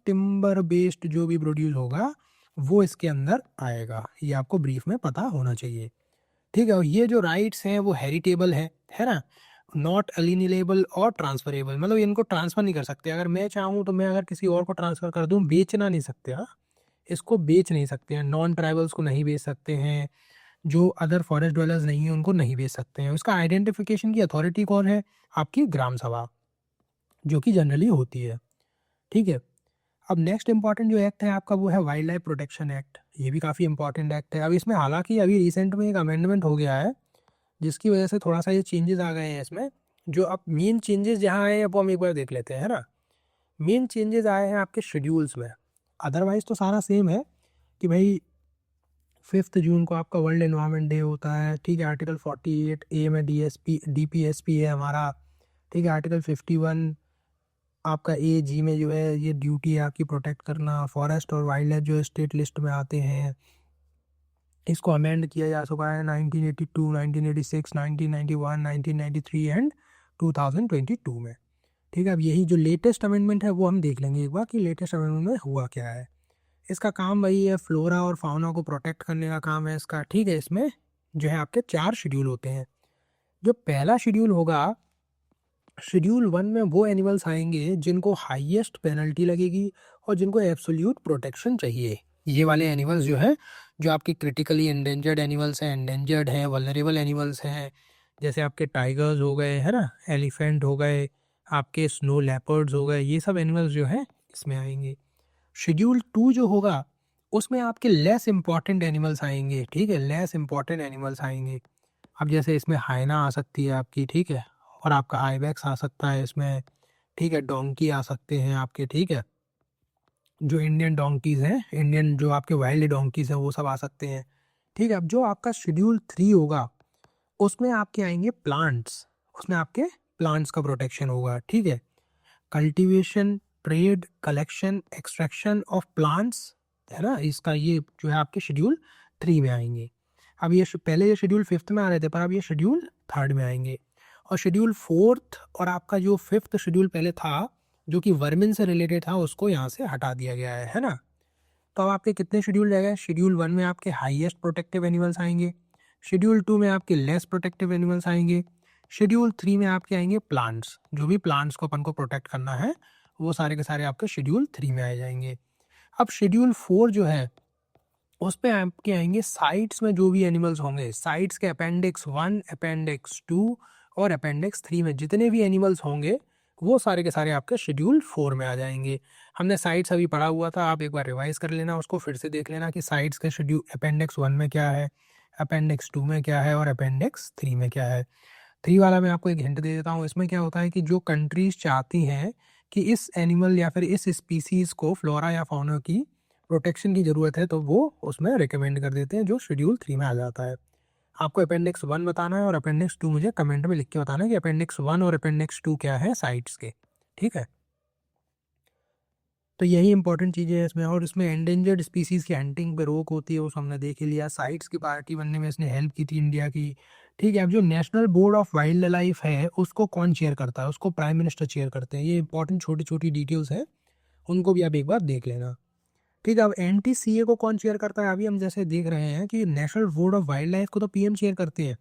टिम्बर बेस्ड जो भी प्रोड्यूस होगा वो इसके अंदर आएगा, ये आपको ब्रीफ में पता होना चाहिए, ठीक है? और ये जो राइट्स हैं वो हेरिटेबल है ना? नॉट अलिनिएबल और ट्रांसफरेबल, मतलब इनको ट्रांसफ़र नहीं कर सकते। अगर मैं चाहूँ तो मैं अगर किसी और को ट्रांसफ़र कर दूँ, बेचना नहीं सकते, हाँ? इसको बेच नहीं सकते हैं, नॉन ट्राइबल्स को नहीं बेच सकते हैं, जो अदर फॉरेस्ट ड्वेलर्स नहीं हैं उनको नहीं बेच सकते हैं। उसका आइडेंटिफिकेशन की अथॉरिटी कौन है? आपकी ग्राम सभा, जो कि जनरली होती है, ठीक है? अब नेक्स्ट इम्पॉर्टेंट जो एक्ट है आपका वो है वाइल्ड लाइफ प्रोटेक्शन एक्ट। ये भी काफ़ी इंपॉर्टेंट एक्ट है। अब इसमें हालाँकि अभी रिसेंट में एक अमेंडमेंट हो गया है, जिसकी वजह से थोड़ा-सा ये चेंजेज़ आ गए हैं इसमें। जो अब मेन चेंजेज़ जहाँ आए हैं वो हम एक बार देख लेते हैं, है ना? मेन चेंजेज़ आए हैं आपके शेड्यूल्स में। अदरवाइज़ तो सारा सेम है कि भई 5 जून को आपका वर्ल्ड एनवायरनमेंट डे होता है, ठीक है? आर्टिकल 48 ए में डीपीएसपी है हमारा, ठीक है? आर्टिकल 51 आपका ए जी में जो है ये ड्यूटी है आपकी प्रोटेक्ट करना। फॉरेस्ट और वाइल्ड लाइफ जो स्टेट लिस्ट में आते हैं, इसको अमेंड किया जा चुका है 1982, 1986, 1991, 1993 एंड 2022 में, ठीक है? अब यही जो लेटेस्ट अमेंडमेंट है वो हम देख लेंगे एक बार कि लेटेस्ट अमेंडमेंट में हुआ क्या है। इसका काम वही है, फ्लोरा और फाउना को प्रोटेक्ट करने का काम है इसका, ठीक है? इसमें जो है आपके 4 शेड्यूल होते हैं। जो पहला शेड्यूल होगा, शेड्यूल 1 में वो एनिमल्स आएंगे जिनको हाईएस्ट पेनल्टी लगेगी और जिनको एब्सोल्यूट प्रोटेक्शन चाहिए। ये वाले एनिमल्स जो है, जो आपके क्रिटिकली एंडेंजर्ड एनिमल्स हैं, एंडेंजर्ड हैं, वल्नरेबल एनिमल्स हैं, जैसे आपके टाइगर्स हो गए, है ना? एलिफेंट हो गए, आपके स्नो लेपर्ड्स हो गए, ये सब एनिमल्स जो हैं इसमें आएंगे। शेड्यूल 2 जो होगा, उसमें आपके लेस इम्पॉर्टेंट एनिमल्स आएंगे, ठीक है? लेस इम्पॉर्टेंट एनिमल्स आएंगे। अब जैसे इसमें हाइना आ सकती है आपकी, ठीक है? और आपका आइबेक्स आ सकता है इसमें, ठीक है? डोंकी आ सकते हैं आपके, ठीक है? जो इंडियन डोंकीज़ हैं, इंडियन जो आपके वाइल्ड डोंकीज़ हैं वो सब आ सकते हैं, ठीक है? अब जो आपका शेड्यूल 3 होगा, उसमें आपके आएंगे प्लांट्स, उसमें आपके प्लांट्स का प्रोटेक्शन होगा, ठीक है? Cultivation, trade, collection, extraction of plants, है ना? इसका ये जो है आपके शेड्यूल 3 में आएंगे। अब ये पहले ये शेड्यूल 5th में आ रहे थे, पर अब ये शेड्यूल 3rd में आएंगे। और शेड्यूल 4th और आपका जो 5th शेड्यूल पहले था, जो कि वर्मिन से रिलेटेड था, उसको यहाँ से हटा दिया गया है ना? तो अब आपके कितने शेड्यूल रह गए? शेड्यूल 1 में आपके हाईएस्ट प्रोटेक्टिव एनिमल्स आएंगे, शेड्यूल 2 में आपके लेस प्रोटेक्टिव एनिमल्स आएंगे, शेड्यूल 3 में आपके आएंगे प्लांट्स, जो भी प्लांट्स को अपन को प्रोटेक्ट करना है वो सारे के सारे आपके शेड्यूल 3 में आ जाएंगे। अब शेड्यूल 4 जो है, उस पे आपके आएंगे साइट्स में जो भी एनिमल्स होंगे, साइट्स के अपेंडिक्स 1, अपेंडिक्स 2 और अपेंडिक्स 3 में जितने भी एनिमल्स होंगे वो सारे के सारे आपके शेड्यूल 4 में आ जाएंगे। हमने साइट्स अभी पढ़ा हुआ था, आप एक बार रिवाइज कर लेना, उसको फिर से देख लेना कि साइट्स के शेड्यूल अपेंडिक्स 1 में क्या है, अपेंडिक्स 2 में क्या है और अपेंडिक्स 3 में क्या है। 3 वाला मैं आपको एक हिंट दे देता हूँ, इसमें क्या होता है कि जो कंट्रीज़ चाहती हैं कि इस एनिमल या फिर इस स्पीसीज़ को, फ्लोरा या फौना की प्रोटेक्शन की ज़रूरत है, तो वो उसमें रिकमेंड कर देते हैं, जो शेड्यूल 3 में आ जाता है। आपको अपेंडिक्स 1 बताना है और अपेंडिक्स 2 मुझे कमेंट में लिख के बताना है कि अपेंडिक्स 1 और अपेंडिक्स 2 क्या है साइट्स के, ठीक है? तो यही इंपॉर्टेंट चीज़ें हैं इसमें। और इसमें एंडेंजर्ड स्पीसीज़ की हंटिंग पे रोक होती है, वो हमने देख ही लिया। साइट्स की पार्टी बनने में इसने हेल्प की थी इंडिया की, ठीक है? अब जो national board of wild life है, उसको कौन चेयर करता है? उसको प्राइम मिनिस्टर चेयर करते हैं। ये इंपॉर्टेंट छोटी छोटी डिटेल्स हैं, उनको भी आप एक बार देख लेना, ठीक है? अब NTCA को कौन चेयर करता है? अभी हम जैसे देख रहे हैं कि national board of wild life को तो PM चेयर करते हैं,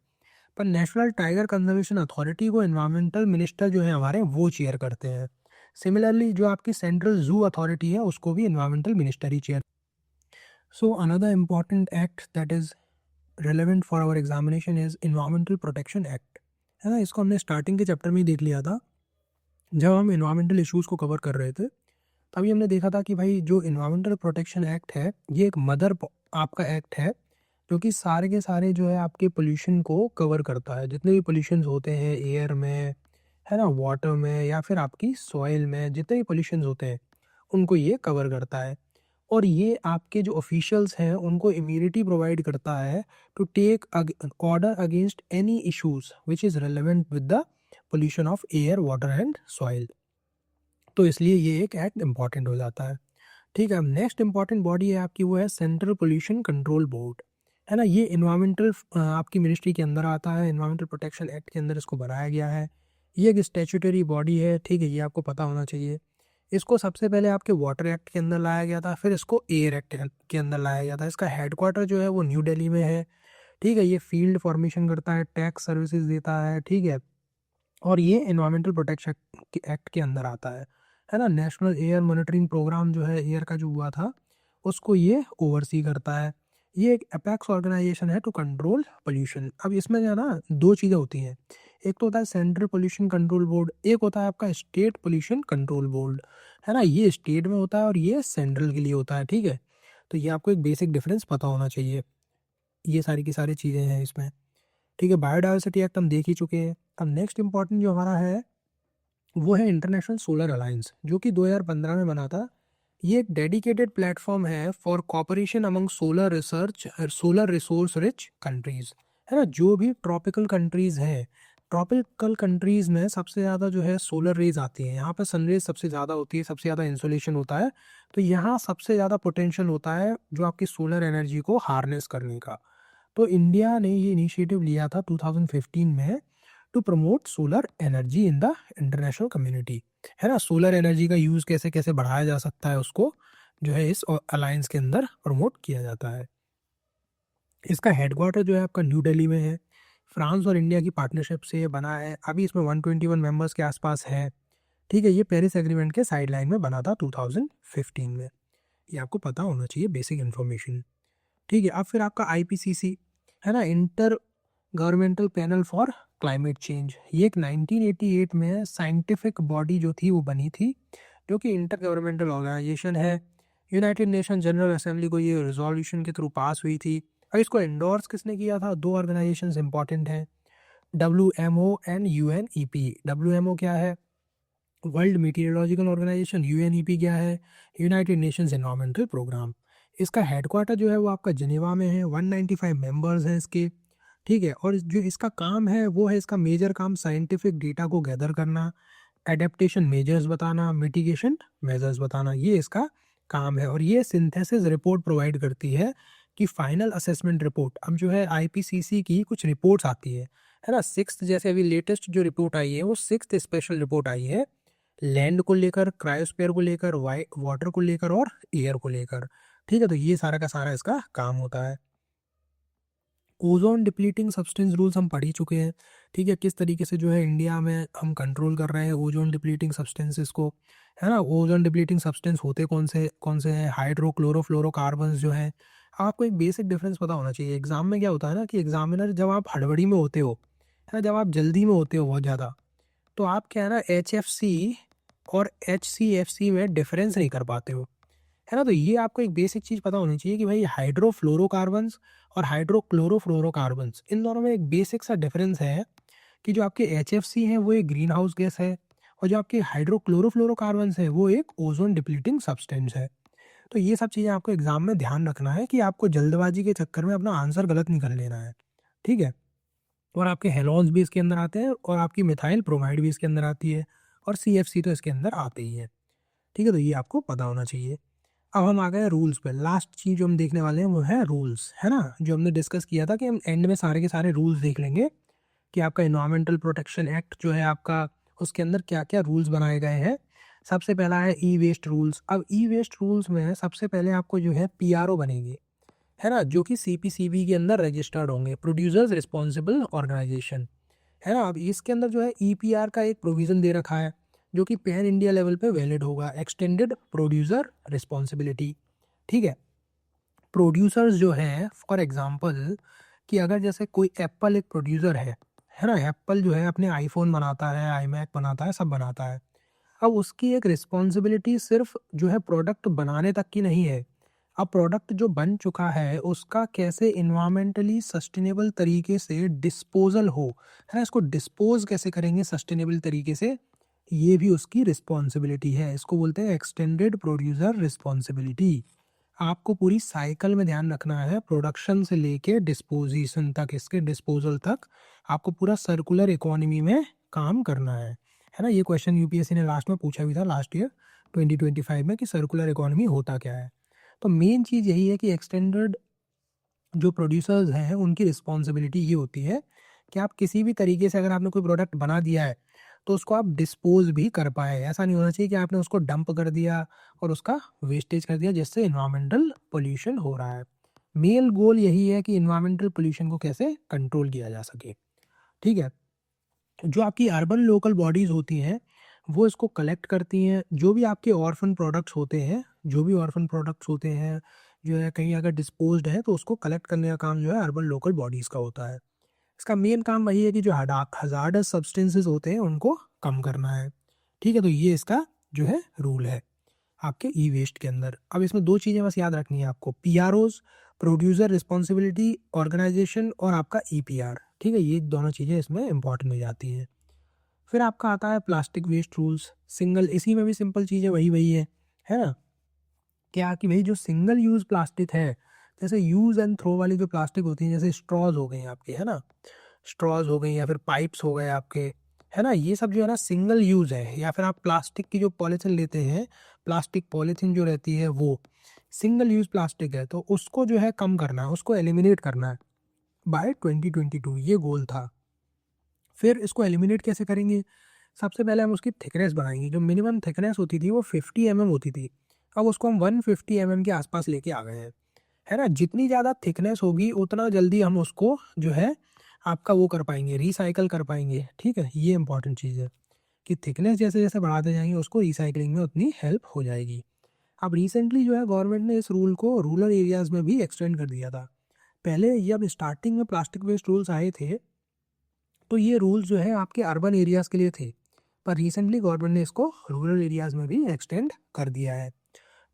पर नेशनल टाइगर कंजर्वेशन अथॉरिटी को एनवायरमेंटल मिनिस्टर जो है हमारे, वो चेयर करते हैं। सिमिलरली जो आपकी सेंट्रल जू अथॉरिटी है उसको भी इन्वायरमेंटल मिनिस्टर ही chair. So another important act that is relevant for our examination is environmental protection act, है ना। इसको हमने स्टार्टिंग के चैप्टर में ही देख लिया था जब हम इन्वायरमेंटल इश्यूज़ को कवर कर रहे थे। तभी हमने देखा था कि भाई जो इन्वायरमेंटल प्रोटेक्शन एक्ट है ये एक आपका एक्ट है जो कि सारे के सारे जो है आपके पोल्यूशन को कवर करता है। जितने भी पोल्यूशन होते हैं एयर में, है ना, वाटर में या फिर आपकी सॉइल में, जितने भी पोल्यूशन होते हैं उनको ये कवर करता है। और ये आपके जो ऑफिशियल्स हैं उनको इम्यूनिटी प्रोवाइड करता है to take order against any issues which is relevant with the pollution of air, water and soil. तो इसलिए ये एक एक्ट इम्पॉर्टेंट हो जाता है। ठीक है, नेक्स्ट इंपॉर्टेंट बॉडी है आपकी, वो है सेंट्रल पोल्यूशन कंट्रोल बोर्ड, है ना। ये इन्वायरमेंटल आपकी मिनिस्ट्री के अंदर आता है, इन्वायरमेंटल प्रोटेक्शन एक्ट के अंदर इसको बनाया गया है। ये एक स्टैट्यूटरी बॉडी है, ठीक है, ये आपको पता होना चाहिए। इसको सबसे पहले आपके वाटर एक्ट के अंदर लाया गया था, फिर इसको एयर एक्ट के अंदर लाया गया था। इसका हेडक्वार्टर जो है वो न्यू दिल्ली में है, ठीक है। ये फील्ड फॉर्मेशन करता है, टैक्स सर्विसेज देता है, ठीक है। और ये इन्वायरमेंटल प्रोटेक्शन एक्ट के अंदर आता है ना। नेशनल एयर मॉनिटरिंग प्रोग्राम जो है एयर का जो हुआ था उसको ये ओवरसी करता है। ये एक अपेक्स ऑर्गेनाइजेशन है टू कंट्रोल पोल्यूशन। अब इसमें जो है ना दो चीज़ें होती हैं, एक तो होता है सेंट्रल पोल्यूशन कंट्रोल बोर्ड, एक होता है आपका स्टेट पोल्यूशन कंट्रोल बोर्ड, है ना। ये स्टेट में होता है और ये सेंट्रल के लिए होता है, ठीक है। तो ये आपको एक बेसिक डिफरेंस पता होना चाहिए। ये सारी की सारी चीज़ें हैं इसमें, ठीक है। बायोडाइवर्सिटी एक्ट हम देख ही चुके हैं। अब नेक्स्ट इंपॉर्टेंट जो हमारा है वो है इंटरनेशनल सोलर अलायंस, जो कि 2015 में बना था। ये एक डेडिकेटेड प्लेटफॉर्म है for cooperation among solar research, solar resource rich countries, है ना। जो भी ट्रॉपिकल कंट्रीज हैं, ट्रॉपिकल कंट्रीज में सबसे ज़्यादा जो है सोलर रेज आती हैं, यहाँ पर सनरेज सबसे ज़्यादा होती है, सबसे ज़्यादा इंसोलेशन होता है। तो यहाँ सबसे ज़्यादा पोटेंशियल होता है जो आपकी सोलर एनर्जी को हार्नेस करने का। तो इंडिया ने ये इनिशिएटिव लिया था 2015 में to promote solar energy in the international community, है ना। सोलर एनर्जी का यूज़ कैसे कैसे बढ़ाया जा सकता है उसको जो है इस अलायंस के अंदर प्रमोट किया जाता है। इसका हेडक्वार्टर जो है आपका न्यू दिल्ली में है। फ्रांस और इंडिया की पार्टनरशिप से ये बना है। अभी इसमें 121 मेंबर्स के आसपास है, ठीक है। ये पेरिस एग्रीमेंट के साइड लाइन में बना था 2015 में। ये आपको पता होना चाहिए, बेसिक इन्फॉर्मेशन, ठीक है। अब फिर आपका आईपीसीसी, है ना, inter governmental panel for climate change. ये एक 1988 में साइंटिफिक बॉडी जो थी वो बनी थी, जो कि इंटर गवर्नमेंटल ऑर्गेनाइजेशन है। यूनाइटेड नेशन जनरल असेंबली को ये रिजोल्यूशन के थ्रू पास हुई थी। और इसको इंडोर्स किसने किया था? दो ऑर्गेनाइजेशंस इंपॉर्टेंट हैं, WMO एंड UNEP। WMO क्या है? World meteorological organisation. UNEP क्या है? United Nations environmental programme. इसका हेडक्वार्टर जो है वो आपका जिनेवा में है। 195 मेंबर्स हैं इसके, ठीक है। और जो इसका काम है वो है, इसका मेजर काम साइंटिफिक डेटा को गैदर करना, एडेप्टेशन मेजर्स बताना, मिटिगेशन मेजर्स बताना, ये इसका काम है। और ये सिंथेसिस रिपोर्ट प्रोवाइड करती है कि फाइनल असेसमेंट रिपोर्ट। अब जो है आईपीसीसी की कुछ रिपोर्ट्स आती है ना। सिक्स्थ, जैसे अभी लेटेस्ट जो रिपोर्ट आई है वो सिक्स्थ स्पेशल रिपोर्ट आई है, लैंड को लेकर, क्रायोस्फीयर को लेकर, वाटर को लेकर और एयर को लेकर, ठीक है। तो ये सारा का सारा इसका काम होता है। ओजोन डिप्लीटिंग सब्सटेंस रूल्स हम पढ़ ही चुके हैं, ठीक है। किस तरीके से जो है इंडिया में हम कंट्रोल कर रहे हैं ओजोन डिप्लीटिंग सब्सटेंसेस को, है ना। ओजोन डिप्लीटिंग सब्सटेंस होते कौन से हैं? हाइड्रोक्लोरोफ्लोरोकार्बन्स जो हैं। आपको एक बेसिक डिफरेंस पता होना चाहिए। एग्जाम में क्या होता है ना कि एग्जामिनर, जब आप हड़बड़ी में होते हो, है ना, जब आप जल्दी में होते हो बहुत ज़्यादा, तो आप क्या है ना HFC और HCFC में डिफरेंस नहीं कर पाते हो, है ना। तो ये आपको एक बेसिक चीज़ पता होनी चाहिए कि भाई हाइड्रोफ्लोरोकार्बन्स और हाइड्रोक्लोरोफ्लोरोकार्बन्स, इन दोनों में एक बेसिक सा डिफरेंस है कि जो आपके HFC हैं वो एक ग्रीन हाउस गैस है, और जो आपके हाइड्रोक्लोरोफ्लोरोकार्बन्स है वो एक ओजोन डिप्लीटिंग सब्सटेंस है। तो ये सब चीज़ें आपको एग्जाम में ध्यान रखना है कि आपको जल्दबाजी के चक्कर में अपना आंसर गलत नहीं कर लेना है, ठीक है। और आपके हेलॉन्स भी इसके अंदर आते हैं, और आपकी मिथाइल ब्रोमाइड भी इसके अंदर आती है, और CFC तो इसके अंदर आते ही है, ठीक है। तो ये आपको पता होना चाहिए। अब हम आ गए रूल्स पे। लास्ट चीज़ जो हम देखने वाले हैं वो है रूल्स, है ना। जो हमने डिस्कस किया था कि हम एंड में सारे के सारे रूल्स देख लेंगे कि आपका इन्वायरमेंटल प्रोटेक्शन एक्ट जो है आपका, उसके अंदर क्या क्या रूल्स बनाए गए हैं। सबसे पहला है ई वेस्ट रूल्स। अब ई वेस्ट रूल्स में सबसे पहले आपको जो है PRO बनेंगे, है ना, जो कि CPCB के अंदर रजिस्टर्ड होंगे, प्रोड्यूसर्स रिस्पॉन्सिबल ऑर्गेनाइजेशन, है ना। अब इसके अंदर जो है EPR का एक प्रोविज़न दे रखा है, जो कि पैन इंडिया लेवल पे वैलिड होगा, एक्सटेंडेड प्रोड्यूसर रिस्पॉन्सिबिलिटी। ठीक है, प्रोड्यूसर्स जो हैं फॉर एग्जांपल कि अगर जैसे कोई एप्पल एक प्रोड्यूसर है ना, एप्पल जो है अपने आईफोन बनाता है, आईमैक बनाता है, सब बनाता है। अब उसकी एक रिस्पॉन्सिबिलिटी सिर्फ जो है प्रोडक्ट बनाने तक की नहीं है। अब प्रोडक्ट जो बन चुका है उसका कैसे इन्वायरमेंटली सस्टेनेबल तरीके से डिस्पोजल हो, है ना, इसको डिस्पोज कैसे करेंगे सस्टेनेबल तरीके से, ये भी उसकी रिस्पॉन्सिबिलिटी है। इसको बोलते हैं एक्सटेंडेड प्रोड्यूसर रिस्पॉन्सिबिलिटी। आपको पूरी साइकिल में ध्यान रखना है, प्रोडक्शन से लेके डिस्पोजिशन तक, इसके डिस्पोजल तक आपको पूरा सर्कुलर इकोनॉमी में काम करना है ना। ये क्वेश्चन यूपीएससी ने लास्ट में पूछा भी था लास्ट ईयर 2025 में कि सर्कुलर इकोनॉमी होता क्या है। तो मेन चीज़ यही है कि एक्सटेंडेड जो प्रोड्यूसर्स हैं उनकी रिस्पॉन्सिबिलिटी ये होती है कि आप किसी भी तरीके से अगर आपने कोई प्रोडक्ट बना दिया है तो उसको आप डिस्पोज भी कर पाए। ऐसा नहीं होना चाहिए कि आपने उसको डंप कर दिया और उसका वेस्टेज कर दिया जिससे इन्वायरमेंटल पोल्यूशन हो रहा है। मेन गोल यही है कि इन्वायरमेंटल पोल्यूशन को कैसे कंट्रोल किया जा सके। ठीक है, जो आपकी अर्बन लोकल बॉडीज़ होती हैं वो इसको कलेक्ट करती हैं। जो भी आपके ऑर्फन प्रोडक्ट्स होते हैं, जो भी ऑर्फन प्रोडक्ट्स होते हैं जो है कहीं अगर डिस्पोज्ड है तो उसको कलेक्ट करने का काम जो है अर्बन लोकल बॉडीज़ का होता है। इसका मेन काम वही है कि जो हजार्डस सब्सटेंसेस होते हैं उनको कम करना है। ठीक है, तो ये इसका जो है रूल है आपके ई वेस्ट के अंदर। अब इसमें दो चीज़ें बस याद रखनी है आपको, पीआरओज, प्रोड्यूसर रिस्पॉन्सिबिलिटी ऑर्गेनाइजेशन, और आपका ईपीआर। ठीक है, ये दोनों चीज़ें इसमें इंपॉर्टेंट हो जाती हैं। फिर आपका आता है प्लास्टिक वेस्ट रूल्स, सिंगल, इसी में भी सिंपल चीज़ें वही वही है ना। क्या कि भाई जो सिंगल यूज़ प्लास्टिक है, जैसे यूज़ एंड थ्रो वाली जो प्लास्टिक होती है, जैसे स्ट्रॉज हो गई आपके, है ना, स्ट्रॉज हो गई या फिर पाइप्स हो गए आपके, है ना, ये सब जो है ना सिंगल यूज़ है। या फिर आप प्लास्टिक की जो पॉलीथीन लेते हैं, प्लास्टिक पॉलीथीन जो रहती है वो सिंगल यूज़ प्लास्टिक है, तो उसको जो है कम करना है, उसको एलिमिनेट करना है बाय 2022, ये गोल था। फिर इसको एलिमिनेट कैसे करेंगे, सबसे पहले हम उसकी थिकनेस बढ़ाएंगे। जो मिनिमम थिकनेस होती थी वो 50 mm होती थी, अब उसको हम 150 mm के आसपास लेके आ गए हैं, है ना। जितनी ज़्यादा थिकनेस होगी उतना जल्दी हम उसको जो है आपका वो कर पाएंगे, रिसाइकल कर पाएंगे। ठीक है, ये इंपॉर्टेंट चीज़ है कि थिकनेस जैसे जैसे बढ़ाते जाएंगे उसको रिसाइकलिंग में उतनी हेल्प हो जाएगी। अब रिसेंटली जो है गवर्नमेंट ने इस रूल को रूरल एरियाज़ में भी एक्सटेंड कर दिया था। पहले जब स्टार्टिंग में प्लास्टिक वेस्ट रूल्स आए थे तो ये रूल्स जो है आपके अर्बन एरियाज़ के लिए थे, पर रिसेंटली गवर्नमेंट ने इसको रूरल एरियाज़ में भी एक्सटेंड कर दिया है।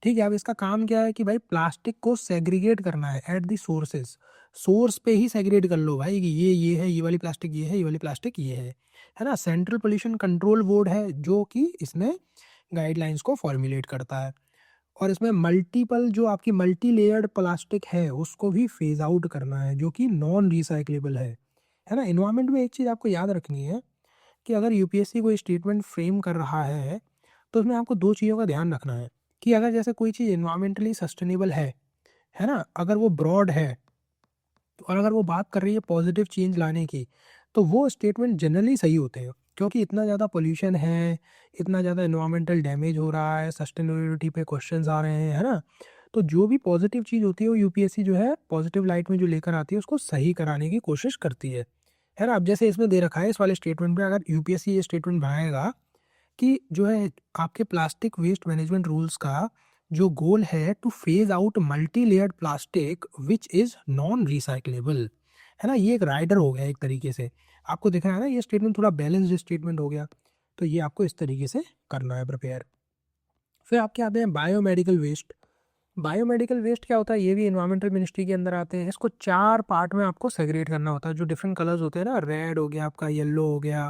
ठीक है, अब इसका काम क्या है कि भाई प्लास्टिक को सेग्रीगेट करना है एट दी सोर्सेज, सोर्स पे ही सेग्रीगेट कर लो भाई कि ये है, ये वाली प्लास्टिक ये है, ये वाली प्लास्टिक ये है ना। सेंट्रल पोल्यूशन कंट्रोल बोर्ड है जो कि इसमें गाइडलाइंस को फॉर्मुलेट करता है, और इसमें मल्टीपल जो आपकी मल्टी लेयर्ड प्लास्टिक है उसको भी फेज आउट करना है जो कि नॉन रिसाइक्लेबल है ना। इन्वायरमेंट में एक चीज़ आपको याद रखनी है कि अगर यूपीएससी कोई स्टेटमेंट फ्रेम कर रहा है तो उसमें आपको दो चीज़ों का ध्यान रखना है कि अगर जैसे कोई चीज़ इन्वायरमेंटली सस्टेनेबल है ना, अगर वो ब्रॉड है और अगर वो बात कर रही है पॉजिटिव चेंज लाने की, तो वो स्टेटमेंट जनरली सही होते हैं, क्योंकि इतना ज़्यादा पोल्यूशन है, इतना ज़्यादा इन्वायरमेंटल डैमेज हो रहा है, सस्टेनेबिलिटी पे क्वेश्चंस आ रहे हैं, है ना। तो जो भी पॉजिटिव चीज़ होती है वो यूपीएससी जो है पॉजिटिव लाइट में जो लेकर आती है उसको सही कराने की कोशिश करती है ना। अब जैसे इसमें दे रखा है इस वाले स्टेटमेंट में, अगर यूपीएससी ये स्टेटमेंट बनाएगा कि जो है आपके प्लास्टिक वेस्ट मैनेजमेंट रूल्स का जो गोल है two phase out multi layered plastic which is non recyclable, है ना, ये एक राइडर हो गया एक तरीके से। आपको दिख रहा है ना ये स्टेटमेंट थोड़ा बैलेंस्ड स्टेटमेंट हो गया, तो ये आपको इस तरीके से करना है प्रिपेयर। फिर आपके आते हैं बायोमेडिकल वेस्ट। बायोमेडिकल वेस्ट क्या होता है, ये भी इन्वायरमेंटल मिनिस्ट्री के अंदर आते हैं। इसको 4 पार्ट में आपको सेग्रीगेट करना होता है। जो डिफरेंट कलर्स होते हैं ना, रेड हो गया आपका, येलो हो गया,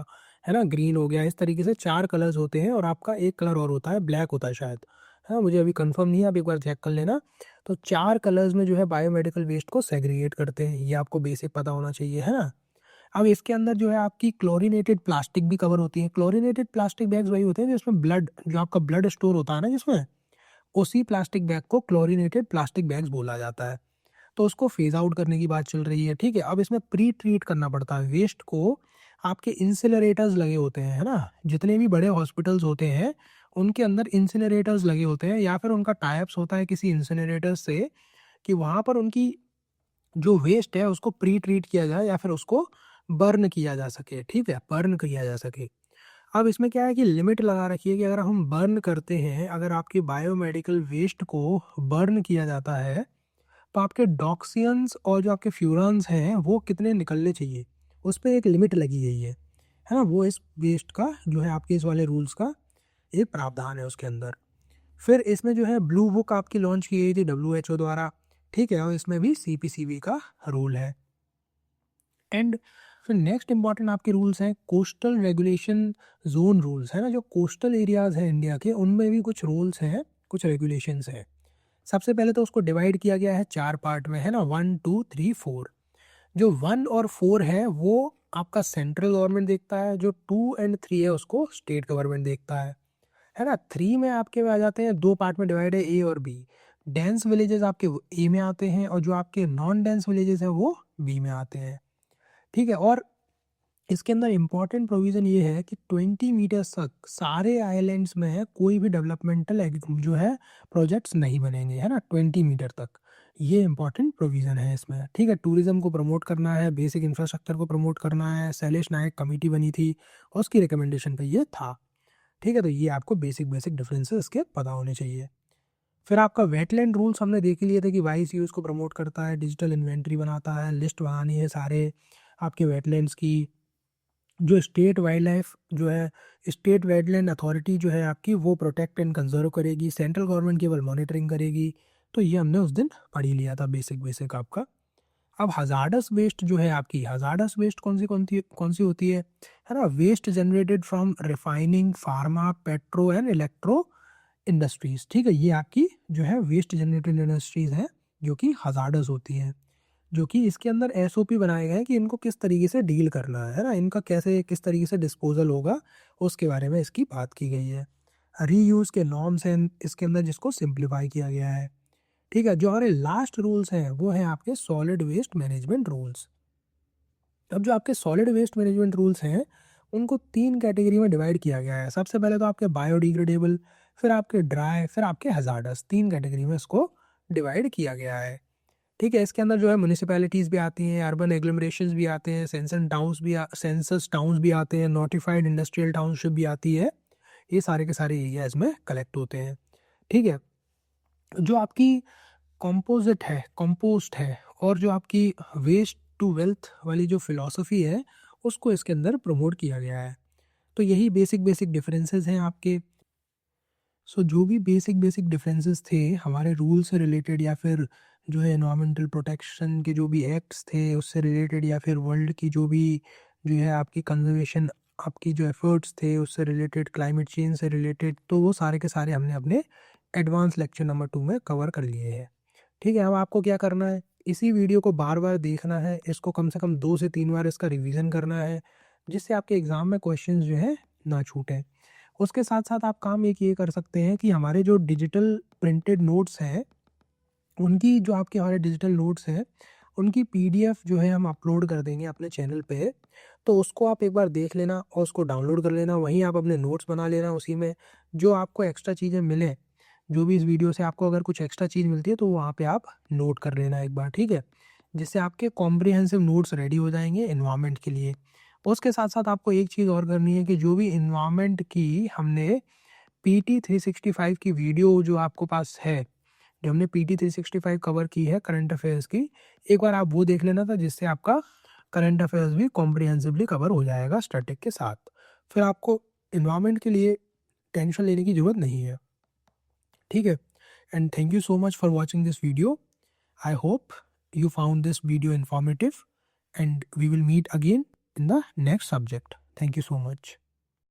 है ना, ग्रीन हो गया, इस तरीके से 4 कलर्स होते हैं। और आपका एक कलर और होता है, ब्लैक होता है शायद, हाँ मुझे अभी कंफर्म नहीं है, आप एक बार चेक कर लेना। तो 4 कलर्स में जो है बायोमेडिकल वेस्ट को सेग्रीगेट करते हैं, ये आपको बेसिक पता होना चाहिए, है ना। अब इसके अंदर जो है आपकी क्लोरीनेटेड प्लास्टिक भी कवर होती है। क्लोरीनेटेड प्लास्टिक बैग्स वही होते हैं जिसमें ब्लड, जो आपका ब्लड स्टोर होता है ना जिसमें, उसी प्लास्टिक बैग को क्लोरीनेटेड प्लास्टिक बैग्स बोला जाता है। तो उसको फेज आउट करने की बात चल रही है। ठीक है, अब इसमें प्री ट्रीट करना पड़ता है वेस्ट को। आपके इंसिनरेटर्स लगे होते हैं, है ना, जितने भी बड़े हॉस्पिटल्स होते हैं उनके अंदर इंसिनरेटर्स लगे होते हैं, या फिर उनका टाइप्स होता है किसी इंसिनरेटर से कि वहाँ पर उनकी जो वेस्ट है उसको प्री ट्रीट किया जाए या फिर उसको बर्न किया जा सके। ठीक है, बर्न किया जा सके। अब इसमें क्या है कि लिमिट लगा रखी है कि अगर हम बर्न करते हैं, अगर आपकी बायोमेडिकल वेस्ट को बर्न किया जाता है, तो आपके डॉक्सियंस और जो आपके फ्यूरॉन्स हैं वो कितने निकलने चाहिए, उस पे एक लिमिट लगी गई है ना? वो इस वेस्ट का जो है आपके इस वाले रूल्स का एक प्रावधान है उसके अंदर। फिर इसमें जो है ब्लू बुक आपकी लॉन्च की गई थी WHO द्वारा, ठीक है, और इसमें भी CPCB का रूल है। एंड फिर नेक्स्ट इंपॉर्टेंट आपके रूल्स हैं कोस्टल रेगुलेशन जोन रूल्स, है ना? जो कोस्टल एरियाज हैं इंडिया के, उनमें भी कुछ रूल्स हैं, कुछ रेगुलेशंस हैं। सबसे पहले तो उसको डिवाइड किया गया है 4 पार्ट में, है ना? 1 2 3 4। जो 1 और 4 है वो आपका सेंट्रल गवर्नमेंट देखता है, जो 2 एंड 3 है उसको स्टेट गवर्नमेंट देखता है ना? 3 में आपके आ जाते हैं, 2 पार्ट में डिवाइड है, ए और बी। डेंस विलेजेस आपके ए में आते हैं और जो आपके नॉन डेंस विलेजेस हैं वो बी में आते हैं, ठीक है। और इसके अंदर इम्पॉर्टेंट प्रोविज़न ये है कि 20 मीटर्स तक सारे आइलैंड्स में कोई भी डेवलपमेंटल जो है प्रोजेक्ट्स नहीं बनेंगे, है ना? 20 मीटर तक, ये इम्पॉर्टेंट प्रोविज़न है इसमें, ठीक है। टूरिज्म को प्रमोट करना है, बेसिक इंफ्रास्ट्रक्चर को प्रमोट करना है। शैलेश नायक कमेटी बनी थी, उसकी रिकमेंडेशन पे ये था, ठीक है। तो ये आपको बेसिक बेसिक डिफरेंसेस इसके पता होने चाहिए। फिर आपका वेटलैंड रूल्स हमने देख लिए थे कि वाइस यूज़ को प्रमोट करता है, डिजिटल इन्वेंट्री बनाता है, लिस्ट बनानी है सारे आपके वेटलैंड्स की। जो स्टेट वाइल्ड लाइफ जो है, स्टेट वेटलैंड अथॉरिटी जो है आपकी, वो प्रोटेक्ट एंड कंजर्व करेगी, सेंट्रल गवर्नमेंट केवल मॉनिटरिंग करेगी। तो ये हमने उस दिन पढ़ ही लिया था बेसिक बेसिक आपका। अब हजार्डस वेस्ट जो है आपकी, हजार्डस वेस्ट कौन सी होती है ना? Waste generated from refining, pharma, petro and electro industries, ठीक है। ये आपकी जो है वेस्ट जनरेटेड इंडस्ट्रीज हैं जो कि हजार्डस होती हैं, जो कि इसके अंदर SOP बनाए गए हैं कि इनको किस तरीके से डील करना है ना? इनका कैसे किस तरीके से डिस्पोजल होगा, उसके बारे में इसकी बात की गई है। रीयूज़ के नॉर्म्स हैं इसके अंदर, जिसको सिंप्लीफाई किया गया है, ठीक है। जो हमारे लास्ट रूल्स हैं वो हैं आपके सॉलिड वेस्ट मैनेजमेंट रूल्स। अब जो आपके सॉलिड वेस्ट मैनेजमेंट रूल्स हैं उनको 3 कैटेगरी में डिवाइड किया गया है। सबसे पहले तो आपके बायोडिग्रेडेबल, फिर आपके ड्राई, फिर आपके हजार्डस, 3 कैटेगरी में इसको डिवाइड किया गया है, ठीक है। इसके अंदर जो है म्यूनिसिपैलिटीज़ भी आती हैं, अर्बन एग्लोमरेशंस भी आते हैं, सेंसस टाउन्स भी आते हैं, नोटिफाइड इंडस्ट्रियल टाउनशिप भी आती है। ये सारे के सारे एरियाज में कलेक्ट होते हैं, ठीक है। जो आपकी कंपोस्ट है और जो आपकी वेस्ट टू वेल्थ वाली जो फिलॉसफी है, उसको इसके अंदर प्रमोट किया गया है। तो यही बेसिक बेसिक डिफरेंसेस हैं आपके। जो भी बेसिक बेसिक डिफरेंसेस थे हमारे रूल से रिलेटेड, या फिर जो है एनवायरमेंटल प्रोटेक्शन के जो भी एक्ट्स थे उससे रिलेटेड, या फिर वर्ल्ड की जो भी जो है आपकी कंजर्वेशन, आपकी जो एफर्ट्स थे उससे रिलेटेड, क्लाइमेट चेंज से रिलेटेड, तो वो सारे के सारे हमने अपने एडवांस लेक्चर नंबर 2 में कवर कर लिए हैं, ठीक है। अब आपको क्या करना है, इसी वीडियो को बार बार देखना है, इसको कम से कम 2 से 3 बार इसका रिवीजन करना है, जिससे आपके एग्ज़ाम में क्वेश्चंस जो है ना छूटें। उसके साथ साथ आप काम एक ये कर सकते हैं कि हमारे जो डिजिटल प्रिंटेड नोट्स हैं, उनकी जो आपके हमारे डिजिटल नोट्स हैं, उनकी PDF जो है हम अपलोड कर देंगे अपने चैनल पे। तो उसको आप एक बार देख लेना और उसको डाउनलोड कर लेना, वहीं आप अपने नोट्स बना लेना उसी में। जो आपको एक्स्ट्रा चीज़ें मिलें, जो भी इस वीडियो से आपको अगर कुछ एक्स्ट्रा चीज़ मिलती है तो वहाँ पे आप नोट कर लेना एक बार, ठीक है। जिससे आपके कॉम्प्रिहेंसिव नोट्स रेडी हो जाएंगे एनवायरनमेंट के लिए। उसके साथ साथ आपको एक चीज़ और करनी है कि जो भी एनवायरनमेंट की हमने PT 365 की वीडियो जो आपको पास है, जो हमने PT 365 कवर की है करंट अफेयर्स की, एक बार आप वो देख लेना था, जिससे आपका करंट अफेयर्स भी कॉम्प्रिहेंसिवली कवर हो जाएगा स्टैटिक के साथ। फिर आपको एनवायरनमेंट के लिए टेंशन लेने की ज़रूरत नहीं है, ठीक है। And thank you so much for watching this video. I hope you found this video informative, and we will meet again in the next subject. Thank you so much.